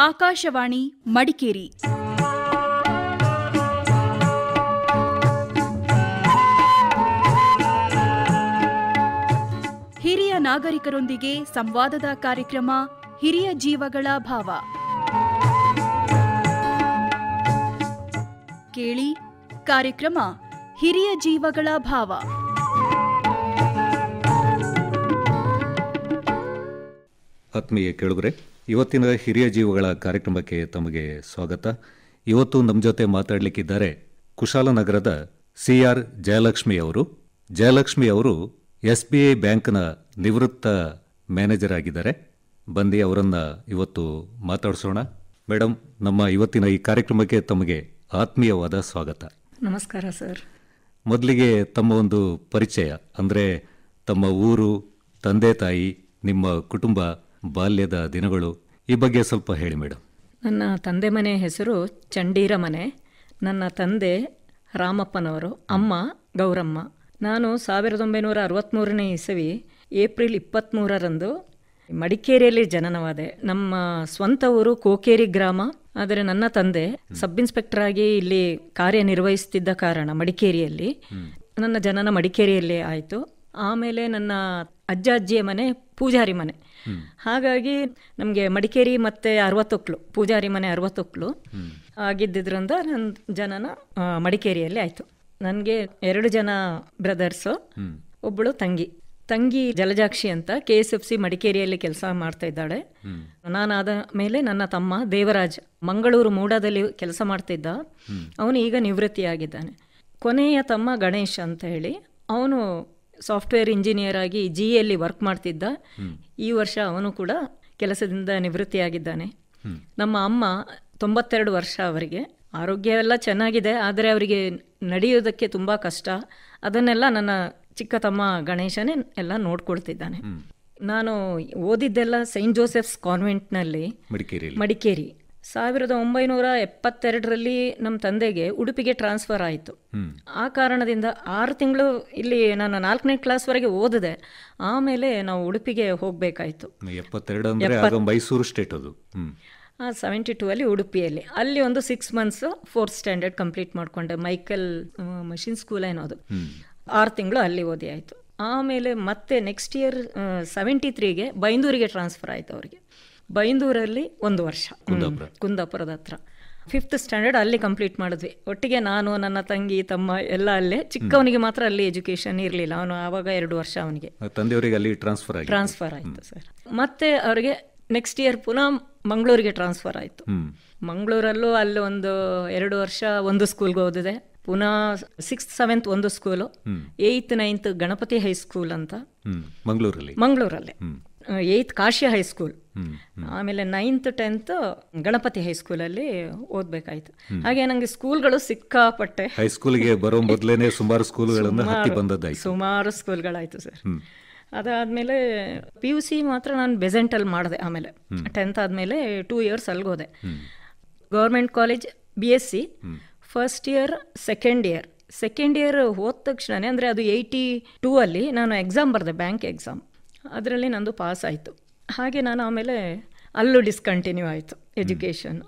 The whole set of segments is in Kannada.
ಆಕಾಶವಾಣಿ ಮಡಿಕೇರಿ. ಹಿರಿಯ ನಾಗರಿಕರೊಂದಿಗೆ ಸಂವಾದದ ಕಾರ್ಯಕ್ರಮ ಹಿರಿಯ ಜೀವಗಳ ಭಾವ. ಕೇಳಿ ಕಾರ್ಯಕ್ರಮ ಹಿರಿಯ ಜೀವಗಳ ಭಾವ. ಆತ್ಮೀಯ ಕೇಳುಗರೆ, ಇವತ್ತಿನ ಹಿರಿಯ ಜೀವಗಳ ಕಾರ್ಯಕ್ರಮಕ್ಕೆ ತಮಗೆ ಸ್ವಾಗತ. ಇವತ್ತು ನಮ್ಮ ಜೊತೆ ಮಾತಾಡಲಿಕ್ಕಿದ್ದಾರೆ ಕುಶಾಲನಗರದ ಸಿಆರ್ ಜಯಲಕ್ಷ್ಮಿ ಅವರು. ಜಯಲಕ್ಷ್ಮಿ ಅವರು SBI ಬ್ಯಾಂಕ್ನ ನಿವೃತ್ತ ಮ್ಯಾನೇಜರ್ ಆಗಿದ್ದಾರೆ. ಬಂದು ಅವರನ್ನು ಇವತ್ತು ಮಾತಾಡಿಸೋಣ. ಮೇಡಮ್, ನಮ್ಮ ಇವತ್ತಿನ ಈ ಕಾರ್ಯಕ್ರಮಕ್ಕೆ ತಮಗೆ ಆತ್ಮೀಯವಾದ ಸ್ವಾಗತ. ನಮಸ್ಕಾರ ಸರ್. ಮೊದಲಿಗೆ ತಮ್ಮ ಒಂದು ಪರಿಚಯ, ಅಂದರೆ ತಮ್ಮ ಊರು, ತಂದೆ ತಾಯಿ, ನಿಮ್ಮ ಕುಟುಂಬ, ಬಾಲ್ಯದ ದಿನಗಳು, ಈ ಬಗ್ಗೆ ಸ್ವಲ್ಪ ಹೇಳಿ ಮೇಡಮ್. ನನ್ನ ತಂದೆ ಮನೆ ಹೆಸರು ಚಂಡೀರ ಮನೆ. ನನ್ನ ತಂದೆ ರಾಮಪ್ಪನವರು, ಅಮ್ಮ ಗೌರಮ್ಮ. ನಾನು 1963ನೇ ಇಸವಿ ಏಪ್ರಿಲ್ 23ರಂದು ಮಡಿಕೇರಿಯಲ್ಲಿ ಜನನವಾದೆ. ನಮ್ಮ ಸ್ವಂತ ಊರು ಕೋಕೇರಿ ಗ್ರಾಮ. ಆದರೆ ನನ್ನ ತಂದೆ ಸಬ್ ಇನ್ಸ್ಪೆಕ್ಟರ್ ಆಗಿ ಇಲ್ಲಿ ಕಾರ್ಯನಿರ್ವಹಿಸುತ್ತಿದ್ದ ಕಾರಣ ಮಡಿಕೇರಿಯಲ್ಲಿ ನನ್ನ ಜನನ ಮಡಿಕೇರಿಯಲ್ಲೇ ಆಯಿತು. ಆಮೇಲೆ ನನ್ನ ಅಜ್ಜ ಅಜ್ಜಿಯ ಮನೆ ಪೂಜಾರಿ ಮನೆ. ಹಾಗಾಗಿ ನಮಗೆ ಮಡಿಕೇರಿ ಮತ್ತು 60 ಪೂಜಾರಿ ಮನೆ 60 ಆಗಿದ್ದರಿಂದ ನನ್ನ ಜನನ ಮಡಿಕೇರಿಯಲ್ಲಿ ಆಯಿತು. ನನಗೆ 2 ಜನ ಬ್ರದರ್ಸು, ಒಬ್ಬಳು ತಂಗಿ ಜಲಜಾಕ್ಷಿ ಅಂತ KSFC ಮಡಿಕೇರಿಯಲ್ಲಿ ಕೆಲಸ ಮಾಡ್ತಾ ಇದ್ದಾಳೆ. ನಾನಾದ ಮೇಲೆ ನನ್ನ ತಮ್ಮ ದೇವರಾಜ್ ಮಂಗಳೂರು ಮೂಡಾದಲ್ಲಿ ಕೆಲಸ ಮಾಡ್ತಿದ್ದ. ಅವನು ಈಗ ನಿವೃತ್ತಿಯಾಗಿದ್ದಾನೆ. ಕೊನೆಯ ತಮ್ಮ ಗಣೇಶ್ ಅಂತ ಹೇಳಿ, ಅವನು ಸಾಫ್ಟ್ವೇರ್ ಇಂಜಿನಿಯರ್ ಆಗಿ GEಯಲ್ಲಿ ವರ್ಕ್ ಮಾಡ್ತಿದ್ದ. ಈ ವರ್ಷ ಅವನು ಕೂಡ ಕೆಲಸದಿಂದ ನಿವೃತ್ತಿಯಾಗಿದ್ದಾನೆ. ನಮ್ಮ ಅಮ್ಮ 92 ವರ್ಷ, ಅವರಿಗೆ ಆರೋಗ್ಯ ಎಲ್ಲ ಚೆನ್ನಾಗಿದೆ, ಆದರೆ ಅವರಿಗೆ ನಡೆಯೋದಕ್ಕೆ ತುಂಬ ಕಷ್ಟ. ಅದನ್ನೆಲ್ಲ ನನ್ನ ಚಿಕ್ಕ ತಮ್ಮ ಗಣೇಶನೇ ಎಲ್ಲ ನೋಡ್ಕೊಳ್ತಿದ್ದಾನೆ. ನಾನು ಓದಿದ್ದೆಲ್ಲ ಸೈಂಟ್ ಜೋಸೆಫ್ಸ್ ಕಾನ್ವೆಂಟ್ನಲ್ಲಿ ಮಡಿಕೇರಿ. 1972ರಲ್ಲಿ ನಮ್ಮ ತಂದೆಗೆ ಉಡುಪಿಗೆ ಟ್ರಾನ್ಸ್ಫರ್ ಆಯಿತು. ಆ ಕಾರಣದಿಂದ 6 ತಿಂಗಳು ಇಲ್ಲಿ ನಾನು 4ನೇ ಕ್ಲಾಸ್ವರೆಗೆ ಓದಿದೆ. ಆಮೇಲೆ ನಾವು ಉಡುಪಿಗೆ ಹೋಗಬೇಕಾಯಿತು. ಮೈಸೂರು ಸ್ಟೇಟ್ ಅದು. 72ಅಲ್ಲಿ ಉಡುಪಿಯಲ್ಲಿ ಅಲ್ಲಿ ಒಂದು 6 ಮಂತ್ಸ್ 4th ಸ್ಟ್ಯಾಂಡರ್ಡ್ ಕಂಪ್ಲೀಟ್ ಮಾಡಿಕೊಂಡೆ. ಮೈಕಲ್ ಮಷಿನ್ ಸ್ಕೂಲ್ ಏನೋದು. 6 ತಿಂಗಳು ಅಲ್ಲಿ ಓದಿ ಆಯಿತು. ಆಮೇಲೆ ಮತ್ತೆ ನೆಕ್ಸ್ಟ್ ಇಯರ್ 73ಗೆ ಬೈಂದೂರಿಗೆ ಟ್ರಾನ್ಸ್ಫರ್ ಆಯಿತು ಅವರಿಗೆ. ಬೈಂದೂರಲ್ಲಿ 1 ವರ್ಷ, ಕುಂದಾಪುರದ ಹತ್ರ 5th ಸ್ಟ್ಯಾಂಡರ್ಡ್ ಅಲ್ಲಿ ಕಂಪ್ಲೀಟ್ ಮಾಡಿದ್ವಿ. ಒಟ್ಟಿಗೆ ನಾನು, ನನ್ನ ತಂಗಿ, ತಮ್ಮ ಎಲ್ಲ ಅಲ್ಲೇ. ಚಿಕ್ಕವನಿಗೆ ಮಾತ್ರ ಅಲ್ಲಿ ಎಜುಕೇಶನ್ ಇರಲಿಲ್ಲ. ಅವನು ಆವಾಗ 2 ವರ್ಷ ಅವನಿಗೆ ತಂದೆಯವರಿಗೆ ಅಲ್ಲಿ ಟ್ರಾನ್ಸ್ಫರ್ ಆಯಿತು ಸರ್. ಮತ್ತೆ ಅವರಿಗೆ ನೆಕ್ಸ್ಟ್ ಇಯರ್ ಪುನಃ ಮಂಗಳೂರಿಗೆ ಟ್ರಾನ್ಸ್ಫರ್ ಆಯಿತು. ಮಂಗಳೂರಲ್ಲೂ ಅಲ್ಲಿ ಒಂದು 2 ವರ್ಷ ಒಂದು ಸ್ಕೂಲ್ಗೆ ಓದಿದೆ. ಪುನಃ 6th 7th ಒಂದು school, 8th 9th Ganapati high school ಅಂತ ಮಂಗಳೂರಲ್ಲೇ, 8th ಕಾಶಿ ಹೈಸ್ಕೂಲ್, ಆಮೇಲೆ 9th 10th ಗಣಪತಿ ಹೈಸ್ಕೂಲಲ್ಲಿ ಓದಬೇಕಾಯ್ತು. ಹಾಗೆ ನನಗೆ ಸ್ಕೂಲ್ಗಳು ಸಿಕ್ಕಾಪಟ್ಟೆ. ಹೈಸ್ಕೂಲ್ಗೆ ಬರೋ ಮೊದಲೇನೆ ಸುಮಾರು ಸ್ಕೂಲ್ಗಳಾಯಿತು ಸರ್. ಅದಾದಮೇಲೆ PUC ಮಾತ್ರ ನಾನು ಬೆಸೆಂಟಲ್ಲಿ ಮಾಡಿದೆ. ಆಮೇಲೆ 10th ಆದಮೇಲೆ 2 years ಅಲ್ಲಿಗೋದೆ. Government college BSc first year, second year ಹೋದ ತಕ್ಷಣವೇ, ಅಂದರೆ ಅದು 82ಅಲ್ಲಿ ನಾನು ಎಕ್ಸಾಮ್ ಬರೆದೆ, ಬ್ಯಾಂಕ್ ಎಕ್ಸಾಮ್. ಅದರಲ್ಲಿ ನಂದು ಪಾಸ್ ಆಯಿತು. ಹಾಗೆ ನಾನು ಆಮೇಲೆ ಅಲ್ಲೂ ಡಿಸ್ಕಂಟಿನ್ಯೂ ಆಯಿತು ಎಜುಕೇಷನ್.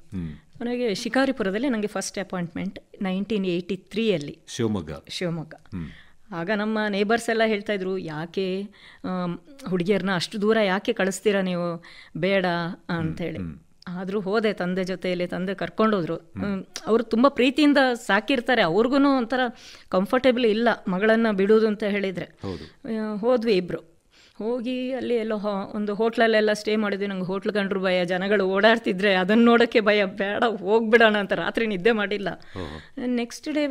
ನನಗೆ ಶಿಕಾರಿಪುರದಲ್ಲಿ ನನಗೆ ಫಸ್ಟ್ ಅಪಾಯಿಂಟ್ಮೆಂಟ್ 1983ಅಲ್ಲಿ ಶಿವಮೊಗ್ಗ. ಆಗ ನಮ್ಮ ನೇಬರ್ಸ್ ಎಲ್ಲ ಹೇಳ್ತಾಯಿದ್ರು, ಯಾಕೆ ಹುಡುಗಿಯರನ್ನ ಅಷ್ಟು ದೂರ ಯಾಕೆ ಕಳಿಸ್ತೀರಾ ನೀವು, ಬೇಡ ಅಂಥೇಳಿ. ಆದರೂ ಹೋದೆ ತಂದೆ ಜೊತೆಯಲ್ಲಿ. ತಂದೆ ಕರ್ಕೊಂಡೋದ್ರು. ಅವರು ತುಂಬ ಪ್ರೀತಿಯಿಂದ ಸಾಕಿರ್ತಾರೆ. ಅವ್ರಿಗೂ ಒಂಥರ ಕಂಫರ್ಟೇಬಲ್ ಇಲ್ಲ ಮಗಳನ್ನು ಬಿಡೋದು ಅಂತ ಹೇಳಿದರೆ. ಹೋದ್ವಿ ಇಬ್ಬರು. ಹೋಗಿ ಅಲ್ಲಿ ಎಲ್ಲೋ ಒಂದು ಹೋಟ್ಲಲ್ಲೆಲ್ಲ ಸ್ಟೇ ಮಾಡಿದ್ವಿ. ನಂಗೆ ಹೋಟ್ಲ್ ಕಂಡ್ರು ಭಯ, ಜನಗಳು ಓಡಾಡ್ತಿದ್ರೆ ಅದನ್ನು ನೋಡೋಕ್ಕೆ ಭಯ. ಬೇಡ, ಹೋಗ್ಬಿಡೋಣ ಅಂತ ರಾತ್ರಿ ನಿದ್ದೆ ಮಾಡಿಲ್ಲ. ನೆಕ್ಸ್ಟ್ ಡೇ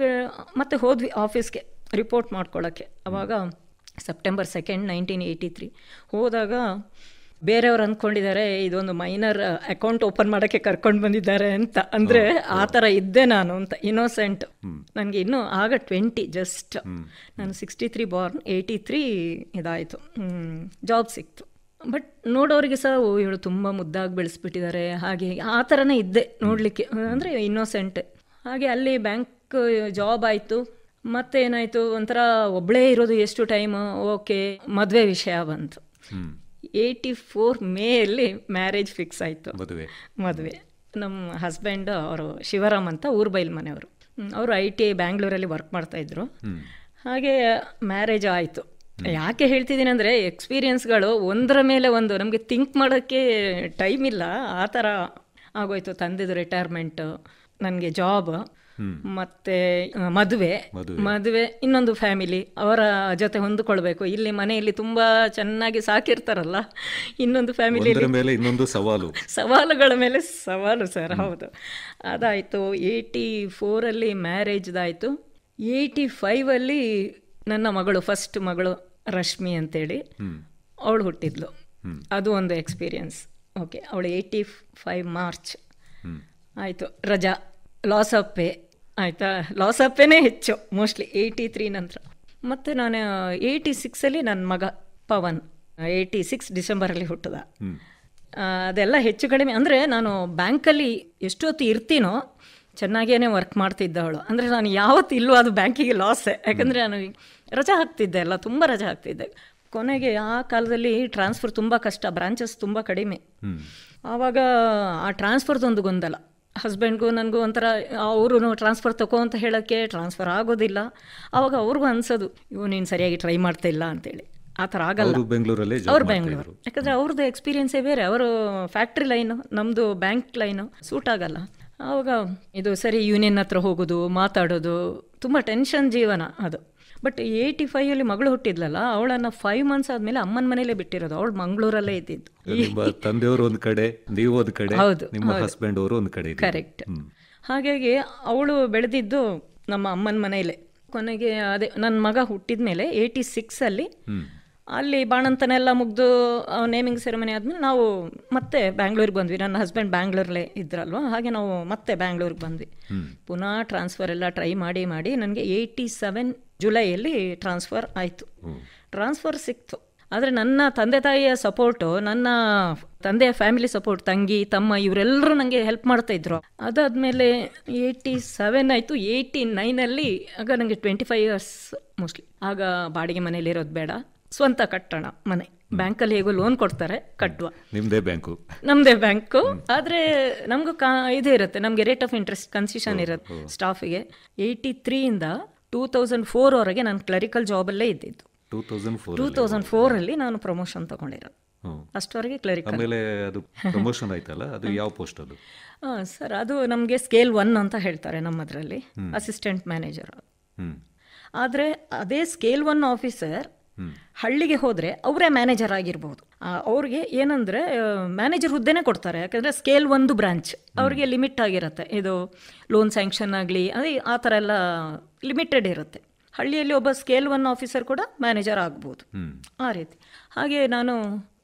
ಮತ್ತೆ ಹೋದ್ವಿ ಆಫೀಸ್ಗೆ ರಿಪೋರ್ಟ್ ಮಾಡ್ಕೊಳ್ಳೋಕ್ಕೆ. ಆವಾಗ September 2nd 1983 ಹೋದಾಗ ಬೇರೆಯವ್ರು ಅಂದ್ಕೊಂಡಿದ್ದಾರೆ ಇದೊಂದು ಮೈನರ್ ಅಕೌಂಟ್ ಓಪನ್ ಮಾಡೋಕ್ಕೆ ಕರ್ಕೊಂಡು ಬಂದಿದ್ದಾರೆ ಅಂತ. ಅಂದರೆ ಆ ಥರ ಇದ್ದೆ ನಾನು ಅಂತ, ಇನ್ನೋಸೆಂಟ್. ನನಗೆ ಇನ್ನೂ ಆಗ 20 ಜಸ್ಟ್. ನಾನು 63 ಬಾರ್ನ್, 83 ಇದಾಯಿತು, ಜಾಬ್ ಸಿಕ್ತು. ಬಟ್ ನೋಡೋರಿಗೆ ಸಹ ಇವಳು ತುಂಬ ಮುದ್ದಾಗಿ ಬೆಳೆಸ್ಬಿಟ್ಟಿದ್ದಾರೆ, ಹಾಗೆ ಆ ಥರನೇ ಇದ್ದೆ ನೋಡಲಿಕ್ಕೆ, ಅಂದರೆ ಇನ್ನೋಸೆಂಟ್. ಹಾಗೆ ಅಲ್ಲಿ ಬ್ಯಾಂಕ್ ಜಾಬ್ ಆಯಿತು. ಮತ್ತೆ ಏನಾಯಿತು, ಒಂಥರ ಒಬ್ಬಳೇ ಇರೋದು ಎಷ್ಟು ಟೈಮ್, ಓಕೆ, ಮದುವೆ ವಿಷಯ ಬಂತು. 84 ಮೇಯಲ್ಲಿ ಮ್ಯಾರೇಜ್ ಫಿಕ್ಸ್ ಆಯಿತು. ಮದುವೆ ನಮ್ಮ ಹಸ್ಬೆಂಡ್ ಅವರು ಶಿವರಾಮ್ ಅಂತ ಊರ್ಬೈಲ್ ಮನೆಯವರು. ಅವರು ITI ಬ್ಯಾಂಗ್ಳೂರಲ್ಲಿ ವರ್ಕ್ ಮಾಡ್ತಾಯಿದ್ರು. ಹಾಗೆ ಮ್ಯಾರೇಜ್ ಆಯಿತು. ಯಾಕೆ ಹೇಳ್ತಿದ್ದೀನಿ ಅಂದರೆ ಎಕ್ಸ್ಪೀರಿಯನ್ಸ್ಗಳು ಒಂದರ ಮೇಲೆ ಒಂದು ನಮಗೆ ಥಿಂಕ್ ಮಾಡೋಕ್ಕೆ ಟೈಮ್ ಇಲ್ಲ, ಆ ಥರ ಆಗೋಯ್ತು. ತಂದೆದು ರಿಟೈರ್ಮೆಂಟು, ನನಗೆ ಜಾಬ್, ಮತ್ತು ಮದುವೆ, ಇನ್ನೊಂದು ಫ್ಯಾಮಿಲಿ, ಅವರ ಜೊತೆ ಹೊಂದಿಕೊಳ್ಬೇಕು. ಇಲ್ಲಿ ಮನೆಯಲ್ಲಿ ತುಂಬ ಚೆನ್ನಾಗಿ ಸಾಕಿರ್ತಾರಲ್ಲ, ಇನ್ನೊಂದು ಫ್ಯಾಮಿಲಿಯಲ್ಲಿ ಇನ್ನೊಂದು ಸವಾಲುಗಳ ಮೇಲೆ ಸವಾಲು ಸರ್. ಹೌದು, ಅದಾಯಿತು. 84ಅಲ್ಲಿ ಮ್ಯಾರೇಜ್ದಾಯಿತು. 85ಅಲ್ಲಿ ನನ್ನ ಮಗಳು, ಫಸ್ಟ್ ಮಗಳು ರಶ್ಮಿ ಅಂತೇಳಿ, ಅವಳು ಹುಟ್ಟಿದ್ಲು. ಅದು ಒಂದು ಎಕ್ಸ್ಪೀರಿಯನ್ಸ್. ಓಕೆ, ಅವಳು 85 ಮಾರ್ಚ್ ಆಯಿತು. ರಜಾ, ಲಾಸ್ ಆಫ್ ಪೇ ಆಯಿತಾ. ಲಾಸ್ ಆಫ್ ಪೇನೇ ಹೆಚ್ಚು ಮೋಸ್ಟ್ಲಿ 83 ನಂತರ. ಮತ್ತು ನಾನು 86ಅಲ್ಲಿ ನನ್ನ ಮಗ ಪವನ್ 86 ಡಿಸೆಂಬರಲ್ಲಿ ಹುಟ್ಟಿದ. ಅದೆಲ್ಲ ಹೆಚ್ಚು ಕಡಿಮೆ ಅಂದರೆ ನಾನು ಬ್ಯಾಂಕಲ್ಲಿ ಎಷ್ಟೊತ್ತು ಇರ್ತೀನೋ ಚೆನ್ನಾಗೇ ವರ್ಕ್ ಮಾಡ್ತಿದ್ದವಳು. ಅಂದರೆ ನಾನು ಯಾವತ್ತು ಇಲ್ಲೂ ಅದು ಬ್ಯಾಂಕಿಗೆ ಲಾಸೇ, ಯಾಕಂದರೆ ನಾನು ರಜಾ ಹಾಕ್ತಿದ್ದೆ, ಎಲ್ಲ ತುಂಬ ರಜಾ ಹಾಕ್ತಿದ್ದೆ. ಕೊನೆಗೆ ಆ ಕಾಲದಲ್ಲಿ ಟ್ರಾನ್ಸ್ಫರ್ ತುಂಬ ಕಷ್ಟ, ಬ್ರಾಂಚಸ್ ತುಂಬ ಕಡಿಮೆ. ಆವಾಗ ಆ ಟ್ರಾನ್ಸ್ಫರ್ದೊಂದು ಗೊಂದಲ, ಹಸ್ಬೆಂಡ್ಗೂ ನನಗೂ ಒಂಥರ. ಅವರು ಟ್ರಾನ್ಸ್ಫರ್ ತಗೋ ಅಂತ ಹೇಳೋಕ್ಕೆ ಟ್ರಾನ್ಸ್ಫರ್ ಆಗೋದಿಲ್ಲ. ಆವಾಗ ಅವ್ರಿಗೂ ಅನ್ಸೋದು, ನೀನು ಸರಿಯಾಗಿ ಟ್ರೈ ಮಾಡ್ತಾ ಇಲ್ಲ ಅಂತೇಳಿ. ಆ ಥರ ಆಗಲ್ಲ. ಅವ್ರು ಬೆಂಗಳೂರು, ಯಾಕಂದರೆ ಅವ್ರದ್ದು ಎಕ್ಸ್ಪೀರಿಯನ್ಸೇ ಬೇರೆ. ಅವರು ಫ್ಯಾಕ್ಟ್ರಿ ಲೈನು, ನಮ್ಮದು ಬ್ಯಾಂಕ್ ಲೈನು, ಸೂಟ್ ಆಗಲ್ಲ. ಆವಾಗ ಇದು ಸರಿ, ಯೂನಿಯನ್ ಹತ್ರ ಹೋಗೋದು, ಮಾತಾಡೋದು, ತುಂಬ ಟೆನ್ಷನ್ ಜೀವನ ಅದು. ಬಟ್ 85ಅಲ್ಲಿ ಮಗಳು ಹುಟ್ಟಿದ್ಲಲ್ಲ, ಅವಳನ್ನು 5 months ಆದಮೇಲೆ ಅಮ್ಮನ ಮನೇಲೇ ಬಿಟ್ಟಿರೋದು. ಅವಳು ಮಂಗಳೂರಲ್ಲೇ ಇದ್ದಿದ್ದು. ತಂದೆಯವರು ಒಂದು ಕಡೆ, ನೀವು ಒಂದು ಕಡೆ, ನಿಮ್ಮ ಹಸ್ಬೆಂಡ್ ಅವರು ಒಂದು ಕಡೆ. ಕರೆಕ್ಟ್. ಹಾಗಾಗಿ ಅವಳು ಬೆಳೆದಿದ್ದು ನಮ್ಮ ಅಮ್ಮನ ಮನೆಯಲ್ಲೇ. ಕೊನೆಗೆ ಅದೇ ನನ್ನ ಮಗ ಹುಟ್ಟಿದ ಮೇಲೆ 86ಅಲ್ಲಿ ಅಲ್ಲಿ ಬಾಣಂತನೆಲ್ಲ ಮುಗಿದು ನೇಮಿಂಗ್ ಸೆರೆಮನಿ ಆದಮೇಲೆ ನಾವು ಮತ್ತೆ ಬ್ಯಾಂಗ್ಳೂರಿಗೆ ಬಂದ್ವಿ. ನನ್ನ ಹಸ್ಬೆಂಡ್ ಬ್ಯಾಂಗ್ಳೂರಲ್ಲೇ ಇದ್ರಲ್ವ, ಹಾಗೆ ನಾವು ಮತ್ತೆ ಬ್ಯಾಂಗ್ಳೂರಿಗೆ ಬಂದ್ವಿ. ಪುನಃ ಟ್ರಾನ್ಸ್ಫರ್ ಎಲ್ಲ ಟ್ರೈ ಮಾಡಿ ನನಗೆ 87 ಜುಲೈಯಲ್ಲಿ ಟ್ರಾನ್ಸ್ಫರ್ ಆಯಿತು. ಟ್ರಾನ್ಸ್ಫರ್ ಸಿಕ್ತು. ಆದರೆ ನನ್ನ ತಂದೆ ತಾಯಿಯ ಸಪೋರ್ಟು, ನನ್ನ ತಂದೆಯ ಫ್ಯಾಮಿಲಿ ಸಪೋರ್ಟ್, ತಂಗಿ ತಮ್ಮ ಇವರೆಲ್ಲರೂ ನನಗೆ ಹೆಲ್ಪ್ ಮಾಡ್ತಾಯಿದ್ರು. ಅದಾದಮೇಲೆ 87 ಆಯಿತು. 89ಅಲ್ಲಿ ಆಗ ನನಗೆ 25 years ಮೋಸ್ಟ್ಲಿ. ಆಗ ಬಾಡಿಗೆ ಮನೇಲಿರೋದು ಬೇಡ, ಸ್ವಂತ ಕಟ್ಟೋಣ ಮನೆ. ಬ್ಯಾಂಕಲ್ಲಿ ಹೇಗೋ ಲೋನ್ ಕೊಡ್ತಾರೆ, ಕಟ್ಟುವ. ನಮ್ಮದೇ ಬ್ಯಾಂಕು. ಆದರೆ ನಮಗೂ ಇದೇ ಇರುತ್ತೆ, ನಮಗೆ ರೇಟ್ ಆಫ್ ಇಂಟ್ರೆಸ್ಟ್ ಕನ್ಸೆಷನ್ ಇರುತ್ತೆ ಸ್ಟಾಫಿಗೆ. 83ಇಂದ 2004ವರೆಗೆ ನಾನು ಕ್ಲರಿಕಲ್ ಜಾಬಲ್ಲೇ ಇದ್ದಿದ್ದು. 2004ಅಲ್ಲಿ ನಾನು ಪ್ರಮೋಷನ್ ತಗೊಂಡಿರೋದು. ಅಷ್ಟವರೆಗೆ ಕ್ಲರಿಕಲ್. ಪ್ರಮೋಷನ್ ಆಯ್ತಲ್ಲ, ಅದು ಯಾವ ಪೋಸ್ಟ್ ಅದು? ಸರ್, ಅದು ನಮಗೆ ಸ್ಕೇಲ್ 1 ಅಂತ ಹೇಳ್ತಾರೆ ನಮ್ಮದ್ರಲ್ಲಿ, ಅಸಿಸ್ಟೆಂಟ್ ಮ್ಯಾನೇಜರ್. ಆದರೆ ಅದೇ ಸ್ಕೇಲ್ 1 ಆಫೀಸರ್ ಹಳ್ಳಿಗೆ ಹೋದರೆ ಅವರೇ ಮ್ಯಾನೇಜರ್ ಆಗಿರ್ಬೋದು. ಅವ್ರಿಗೆ ಏನಂದರೆ ಮ್ಯಾನೇಜರ್ ಹುದ್ದೆನೇ ಕೊಡ್ತಾರೆ, ಯಾಕಂದರೆ ಸ್ಕೇಲ್ 1 ಬ್ರಾಂಚ್ ಅವ್ರಿಗೆ ಲಿಮಿಟ್ ಆಗಿರುತ್ತೆ. ಇದು ಲೋನ್ ಸ್ಯಾಂಕ್ಷನ್ ಆಗಲಿ, ಅದೇ ಆ ಥರ ಎಲ್ಲ ಲಿಮಿಟೆಡ್ ಇರುತ್ತೆ. ಹಳ್ಳಿಯಲ್ಲಿ ಒಬ್ಬ ಸ್ಕೇಲ್ 1 ಆಫೀಸರ್ ಕೂಡ ಮ್ಯಾನೇಜರ್ ಆಗ್ಬೋದು, ಆ ರೀತಿ. ಹಾಗೆ ನಾನು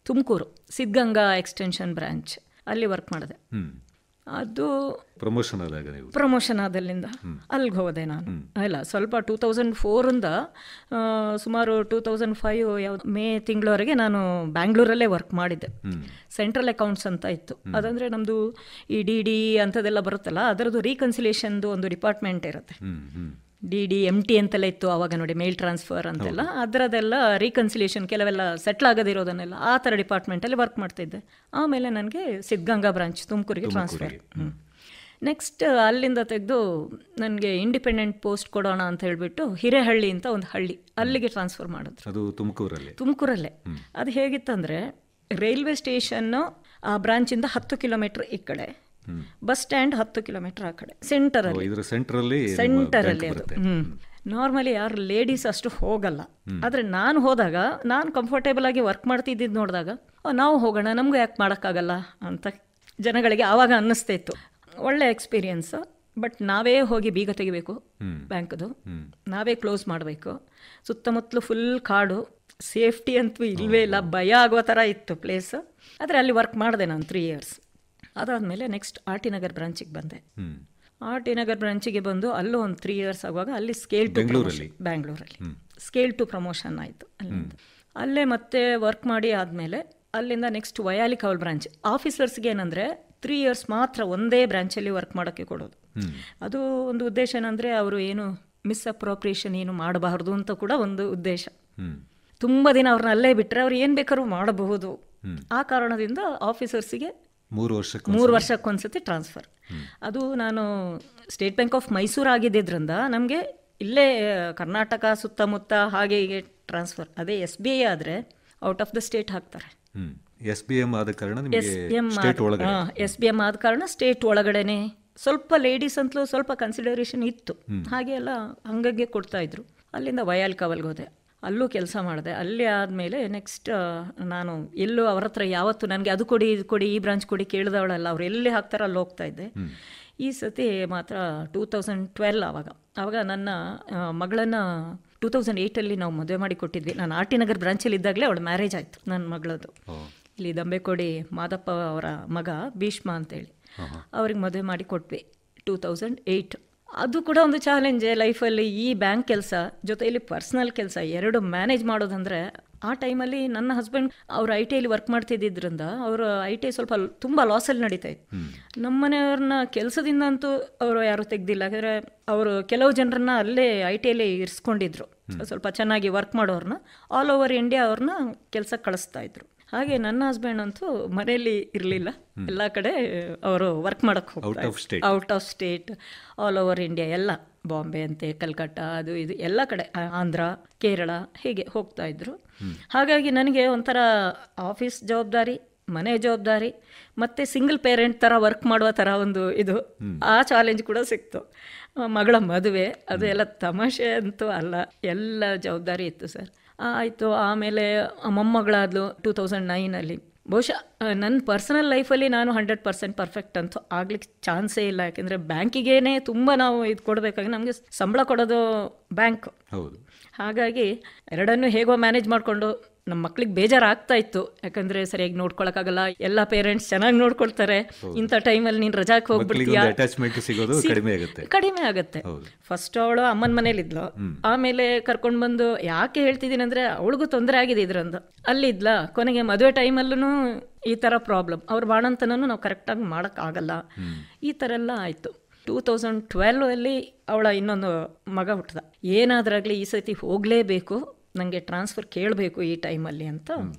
ತುಮಕೂರು ಸಿದ್ಧಗಂಗಾ ಎಕ್ಸ್ಟೆನ್ಷನ್ ಬ್ರಾಂಚ್ ಅಲ್ಲಿ ವರ್ಕ್ ಮಾಡಿದೆ. ಅದು ಪ್ರಮೋಷನ್ ಆದಲ್ಲಿಂದ ಅಲ್ಲಿಗೆ ಹೋದೆ ನಾನು. ಇಲ್ಲ, ಸ್ವಲ್ಪ 2004ಇಂದ ಸುಮಾರು 2005 ಮೇ ತಿಂಗಳವರೆಗೆ ನಾನು ಬ್ಯಾಂಗ್ಳೂರಲ್ಲೇ ವರ್ಕ್ ಮಾಡಿದ್ದೆ. ಸೆಂಟ್ರಲ್ ಅಕೌಂಟ್ಸ್ ಅಂತ ಇತ್ತು. ಅದಂದರೆ ನಮ್ಮದು ಈ DD ಅಂಥದ್ದೆಲ್ಲ ಬರುತ್ತಲ್ಲ, ಅದರದ್ದು ರೀಕನ್ಸಿಲೇಷನ್ದು ಒಂದು ಡಿಪಾರ್ಟ್ಮೆಂಟ್ ಇರುತ್ತೆ. DD MT ಅಂತೆಲ್ಲ ಇತ್ತು ಆವಾಗ ನೋಡಿ, ಮೇಲ್ ಟ್ರಾನ್ಸ್ಫರ್ ಅಂತೆಲ್ಲ. ಅದರದೆಲ್ಲ ರೀಕನ್ಸಿಲೇಷನ್, ಕೆಲವೆಲ್ಲ ಸೆಟ್ಲ್ ಆಗೋದಿರೋದನ್ನೆಲ್ಲ ಆ ಥರ ಡಿಪಾರ್ಟ್ಮೆಂಟಲ್ಲಿ ವರ್ಕ್ ಮಾಡ್ತಿದ್ದೆ. ಆಮೇಲೆ ನನಗೆ ಸಿದ್ಧಗಂಗಾ ಬ್ರಾಂಚ್ ತುಮಕೂರಿಗೆ ಟ್ರಾನ್ಸ್ಫರ್. ನೆಕ್ಸ್ಟ್ ಅಲ್ಲಿಂದ ತೆಗೆದು ನನಗೆ ಇಂಡಿಪೆಂಡೆಂಟ್ ಪೋಸ್ಟ್ ಕೊಡೋಣ ಅಂತ ಹೇಳಿಬಿಟ್ಟು ಹಿರೇಹಳ್ಳಿ ಅಂತ ಒಂದು ಹಳ್ಳಿ, ಅಲ್ಲಿಗೆ ಟ್ರಾನ್ಸ್ಫರ್ ಮಾಡಿದ್ರು. ಅದು ತುಮಕೂರಲ್ಲೇ. ಅದು ಹೇಗಿತ್ತಂದರೆ, ರೈಲ್ವೆ ಸ್ಟೇಷನ್ನು ಆ ಬ್ರಾಂಚಿಂದ 10 ಕಿಲೋಮೀಟರ್ ಈ ಕಡೆ, ಬಸ್ ಸ್ಟ್ಯಾಂಡ್ 10 ಕಿಲೋಮೀಟರ್ ಆ ಕಡೆ, ಸೆಂಟರಲ್ಲಿ ಅದು. ನಾರ್ಮಲಿ ಯಾರು ಲೇಡೀಸ್ ಅಷ್ಟು ಹೋಗಲ್ಲ. ಆದರೆ ನಾನು ಹೋದಾಗ, ನಾನು ಕಂಫರ್ಟೇಬಲ್ ಆಗಿ ವರ್ಕ್ ಮಾಡ್ತಿದ್ದಿದ್ದು ನೋಡಿದಾಗ, ನಾವು ಹೋಗೋಣ, ನಮಗೂ ಯಾಕೆ ಮಾಡೋಕ್ಕಾಗಲ್ಲ ಅಂತ ಜನಗಳಿಗೆ ಆವಾಗ ಅನ್ನಿಸ್ತಾ ಇತ್ತು. ಒಳ್ಳೆ ಎಕ್ಸ್ಪೀರಿಯನ್ಸ್. ಬಟ್ ನಾವೇ ಹೋಗಿ ಬೀಗ ತೆಗಿಬೇಕು ಬ್ಯಾಂಕ್ದು, ನಾವೇ ಕ್ಲೋಸ್ ಮಾಡಬೇಕು. ಸುತ್ತಮುತ್ತಲು ಫುಲ್ ಕಾಡು, ಸೇಫ್ಟಿ ಅಂತೂ ಇಲ್ಲವೇ ಇಲ್ಲ, ಭಯ ಆಗೋ ಥರ ಇತ್ತು ಪ್ಲೇಸ್. ಆದರೆ ಅಲ್ಲಿ ವರ್ಕ್ ಮಾಡಿದೆ ನಾನು 3 years. ಅದಾದಮೇಲೆ ನೆಕ್ಸ್ಟ್ RT ನಗರ್ ಬ್ರಾಂಚಿಗೆ ಬಂದೆ. RT ನಗರ್ ಬ್ರಾಂಚಿಗೆ ಬಂದು ಅಲ್ಲೂ ಒಂದು 3 years ಆಗುವಾಗ ಅಲ್ಲಿ ಸ್ಕೇಲ್ 2 ಬ್ಯಾಂಗ್ಳೂರಲ್ಲಿ ಸ್ಕೇಲ್ 2 ಪ್ರಮೋಷನ್ ಆಯಿತು. ಅಲ್ಲೇ ಮತ್ತೆ ವರ್ಕ್ ಮಾಡಿ ಆದಮೇಲೆ ಅಲ್ಲಿಂದ ನೆಕ್ಸ್ಟ್ ವಯಾಲಿ ಕವಲ್ ಬ್ರಾಂಚ್. ಆಫೀಸರ್ಸ್ಗೆ ಏನಂದರೆ 3 years ಮಾತ್ರ ಒಂದೇ ಬ್ರಾಂಚಲ್ಲಿ ವರ್ಕ್ ಮಾಡೋಕ್ಕೆ ಕೊಡೋದು. ಅದು ಒಂದು ಉದ್ದೇಶ ಏನಂದರೆ, ಅವರು ಏನು ಮಿಸ್ಅಪ್ರೋಪ್ರಿಯೇಷನ್ ಏನು ಮಾಡಬಾರ್ದು ಅಂತ ಕೂಡ ಒಂದು ಉದ್ದೇಶ. ತುಂಬ ದಿನ ಅವ್ರನ್ನ ಅಲ್ಲೇ ಬಿಟ್ಟರೆ ಅವ್ರು ಏನು ಬೇಕಾದ್ರೂ ಮಾಡಬಹುದು. ಆ ಕಾರಣದಿಂದ ಆಫೀಸರ್ಸಿಗೆ 3 ವರ್ಷಕ್ಕೊಂದ್ಸತಿ ಟ್ರಾನ್ಸ್ಫರ್. ಅದು ನಾನು ಸ್ಟೇಟ್ ಬ್ಯಾಂಕ್ ಆಫ್ ಮೈಸೂರು ಆಗಿದ್ದರಿಂದ ನಮಗೆ ಇಲ್ಲೇ ಕರ್ನಾಟಕ ಸುತ್ತಮುತ್ತ ಹಾಗೆ ಹೀಗೆ ಟ್ರಾನ್ಸ್ಫರ್. ಅದೇ SBI ಆದರೆ ಔಟ್ ಆಫ್ ದ ಸ್ಟೇಟ್ ಹಾಕ್ತಾರೆ. SBM ಆದ ಕಾರಣ SBM ಆದ ಕಾರಣ ಸ್ಟೇಟ್ ಒಳಗಡೆನೆ ಸ್ವಲ್ಪ ಲೇಡೀಸ್ ಅಂತಲೂ ಸ್ವಲ್ಪ ಕನ್ಸಿಡರೇಷನ್ ಇತ್ತು. ಹಾಗೆ ಎಲ್ಲ ಹಂಗಾಗಿ ಕೊಡ್ತಾಯಿದ್ರು. ಅಲ್ಲಿಂದ ವಯಾಲ್ಕಾವಲ್ಗೆ ಹೋದೆ, ಅಲ್ಲೂ ಕೆಲಸ ಮಾಡಿದೆ. ಅಲ್ಲಿ ಆದಮೇಲೆ ನೆಕ್ಸ್ಟ್ ನಾನು ಎಲ್ಲೂ ಅವ್ರ ಹತ್ರ ಯಾವತ್ತು ನನಗೆ ಅದು ಕೊಡಿ ಇದು ಕೊಡಿ ಈ ಬ್ರಾಂಚ್ ಕೊಡಿ ಕೇಳಿದವಳಲ್ಲ, ಅವ್ರು ಎಲ್ಲಿ ಹಾಕ್ತಾರೋ ಅಲ್ಲಿ ಹೋಗ್ತಾ ಇದ್ದೆ. ಈ ಸತಿ ಮಾತ್ರ 2012 ಆವಾಗ ನನ್ನ ಮಗಳನ್ನು 2008 ನಾವು ಮದುವೆ ಮಾಡಿ ಕೊಟ್ಟಿದ್ವಿ. ನಾನು RT ನಗರ್ ಬ್ರಾಂಚಲ್ಲಿ ಇದ್ದಾಗಲೇ ಅವಳ ಮ್ಯಾರೇಜ್ ಆಯಿತು ನನ್ನ ಮಗಳದು. ಇಲ್ಲಿ ದಂಬೆಕೋಡಿ ಮಾದಪ್ಪ ಅವರ ಮಗ ಭೀಷ್ಮ ಅಂತೇಳಿ ಅವ್ರಿಗೆ ಮದುವೆ ಮಾಡಿ ಕೊಟ್ವಿ 2008. ಅದು ಕೂಡ ಒಂದು ಚಾಲೆಂಜೇ ಲೈಫಲ್ಲಿ. ಈ ಬ್ಯಾಂಕ್ ಕೆಲಸ ಜೊತೆಯಲ್ಲಿ ಪರ್ಸ್ನಲ್ ಕೆಲಸ ಎರಡು ಮ್ಯಾನೇಜ್ ಮಾಡೋದಂದರೆ, ಆ ಟೈಮಲ್ಲಿ ನನ್ನ ಹಸ್ಬೆಂಡ್ ಅವರು ITಯಲ್ಲಿ ವರ್ಕ್ ಮಾಡ್ತಿದ್ದರಿಂದ ಅವರು IT ಸ್ವಲ್ಪ ತುಂಬ ಲಾಸಲ್ಲಿ ನಡೀತಾ ಇತ್ತು. ನಮ್ಮ ಮನೆಯವ್ರನ್ನ ಕೆಲಸದಿಂದ ಅಂತೂ ಅವರು ಯಾರೂ ತೆಗ್ದಿಲ್ಲ. ಯಾಕಂದರೆ ಅವರು ಕೆಲವು ಜನರನ್ನ ಅಲ್ಲೇ ITಯಲ್ಲಿ ಇರಿಸ್ಕೊಂಡಿದ್ರು, ಸ್ವಲ್ಪ ಚೆನ್ನಾಗಿ ವರ್ಕ್ ಮಾಡೋರನ್ನ ಆಲ್ ಓವರ್ ಇಂಡಿಯಾ ಅವ್ರನ್ನ ಕೆಲಸಕ್ಕೆ ಕಳಿಸ್ತಾ ಇದ್ರು. ಹಾಗೆ ನನ್ನ ಹಸ್ಬೆಂಡ್ ಅಂತೂ ಮನೆಯಲ್ಲಿ ಇರಲಿಲ್ಲ, ಎಲ್ಲ ಕಡೆ ಅವರು ವರ್ಕ್ ಮಾಡೋಕ್ಕೆ ಹೋಗ್ತಾರೆ, out of state, all over India ಎಲ್ಲ, ಬಾಂಬೆ ಅಂತೆ, ಕಲ್ಕಟ್ಟ, ಅದು ಇದು ಎಲ್ಲ ಕಡೆ, ಆಂಧ್ರ, ಕೇರಳ ಹೀಗೆ ಹೋಗ್ತಾ ಇದ್ರು. ಹಾಗಾಗಿ ನನಗೆ ಒಂಥರ ಆಫೀಸ್ ಜವಾಬ್ದಾರಿ, ಮನೆ ಜವಾಬ್ದಾರಿ, ಮತ್ತು ಸಿಂಗಲ್ ಪೇರೆಂಟ್ ಥರ ವರ್ಕ್ ಮಾಡುವ ಥರ ಒಂದು ಇದು, ಆ ಚಾಲೆಂಜ್ ಕೂಡ ಸಿಕ್ತು. ಮಗಳ ಮದುವೆ ಅದು ಎಲ್ಲ ತಮಾಷೆ ಅಂತೂ ಅಲ್ಲ, ಎಲ್ಲ ಜವಾಬ್ದಾರಿ ಇತ್ತು ಸರ್. ಆಯಿತು. ಆಮೇಲೆ ಮೊಮ್ಮಗಳಾದ್ಲು 2009. ಬಹುಶಃ ನನ್ನ ಪರ್ಸನಲ್ ಲೈಫಲ್ಲಿ ನಾನು 100% ಪರ್ಫೆಕ್ಟ್ ಅಂತೂ ಆಗ್ಲಿಕ್ಕೆ ಚಾನ್ಸೇ ಇಲ್ಲ. ಯಾಕೆಂದರೆ ಬ್ಯಾಂಕಿಗೇನೆ ತುಂಬ ನಾವು ಇದು ಕೊಡಬೇಕಾಗಿ, ನಮಗೆ ಸಂಬಳ ಕೊಡೋದು ಬ್ಯಾಂಕ್. ಹಾಗಾಗಿ ಎರಡನ್ನೂ ಹೇಗೋ ಮ್ಯಾನೇಜ್ ಮಾಡಿಕೊಂಡು, ನಮ್ಮ ಮಕ್ಳಿಗೆ ಬೇಜಾರಾಗ್ತಾ ಇತ್ತು, ಯಾಕಂದರೆ ಸರಿಯಾಗಿ ನೋಡ್ಕೊಳಕ್ಕಾಗಲ್ಲ, ಎಲ್ಲ ಪೇರೆಂಟ್ಸ್ ಚೆನ್ನಾಗಿ ನೋಡ್ಕೊಳ್ತಾರೆ, ಇಂಥ ಟೈಮಲ್ಲಿ ನೀನು ರಜಾಕ್ಕೆ ಹೋಗ್ಬಿಡ್ತೀಯ, ಕಡಿಮೆ ಆಗುತ್ತೆ. ಫಸ್ಟ್ ಅವಳು ಅಮ್ಮನ ಮನೇಲಿದ್ಲು, ಆಮೇಲೆ ಕರ್ಕೊಂಡು ಬಂದು, ಯಾಕೆ ಹೇಳ್ತಿದ್ದೀನಿ ಅಂದರೆ ಅವಳಿಗೂ ತೊಂದರೆ ಆಗಿದೆ ಇದರಿಂದ, ಅಲ್ಲಿದ್ಲ. ಕೊನೆಗೆ ಮದುವೆ ಟೈಮಲ್ಲೂ ಈ ಥರ ಪ್ರಾಬ್ಲಮ್, ಅವ್ರ ಬಾಣಂತನೂ ನಾವು ಕರೆಕ್ಟಾಗಿ ಮಾಡೋಕ್ಕಾಗಲ್ಲ, ಈ ಥರ ಎಲ್ಲ ಆಯಿತು. 2012 ಅವಳ ಇನ್ನೊಂದು ಮಗ ಹುಟ್ಟಿದ. ಏನಾದ್ರಾಗಲಿ ಈ ಸತಿ ಹೋಗಲೇಬೇಕು, ನನಗೆ ಟ್ರಾನ್ಸ್ಫರ್ ಕೇಳಬೇಕು ಈ ಟೈಮಲ್ಲಿ ಅಂತ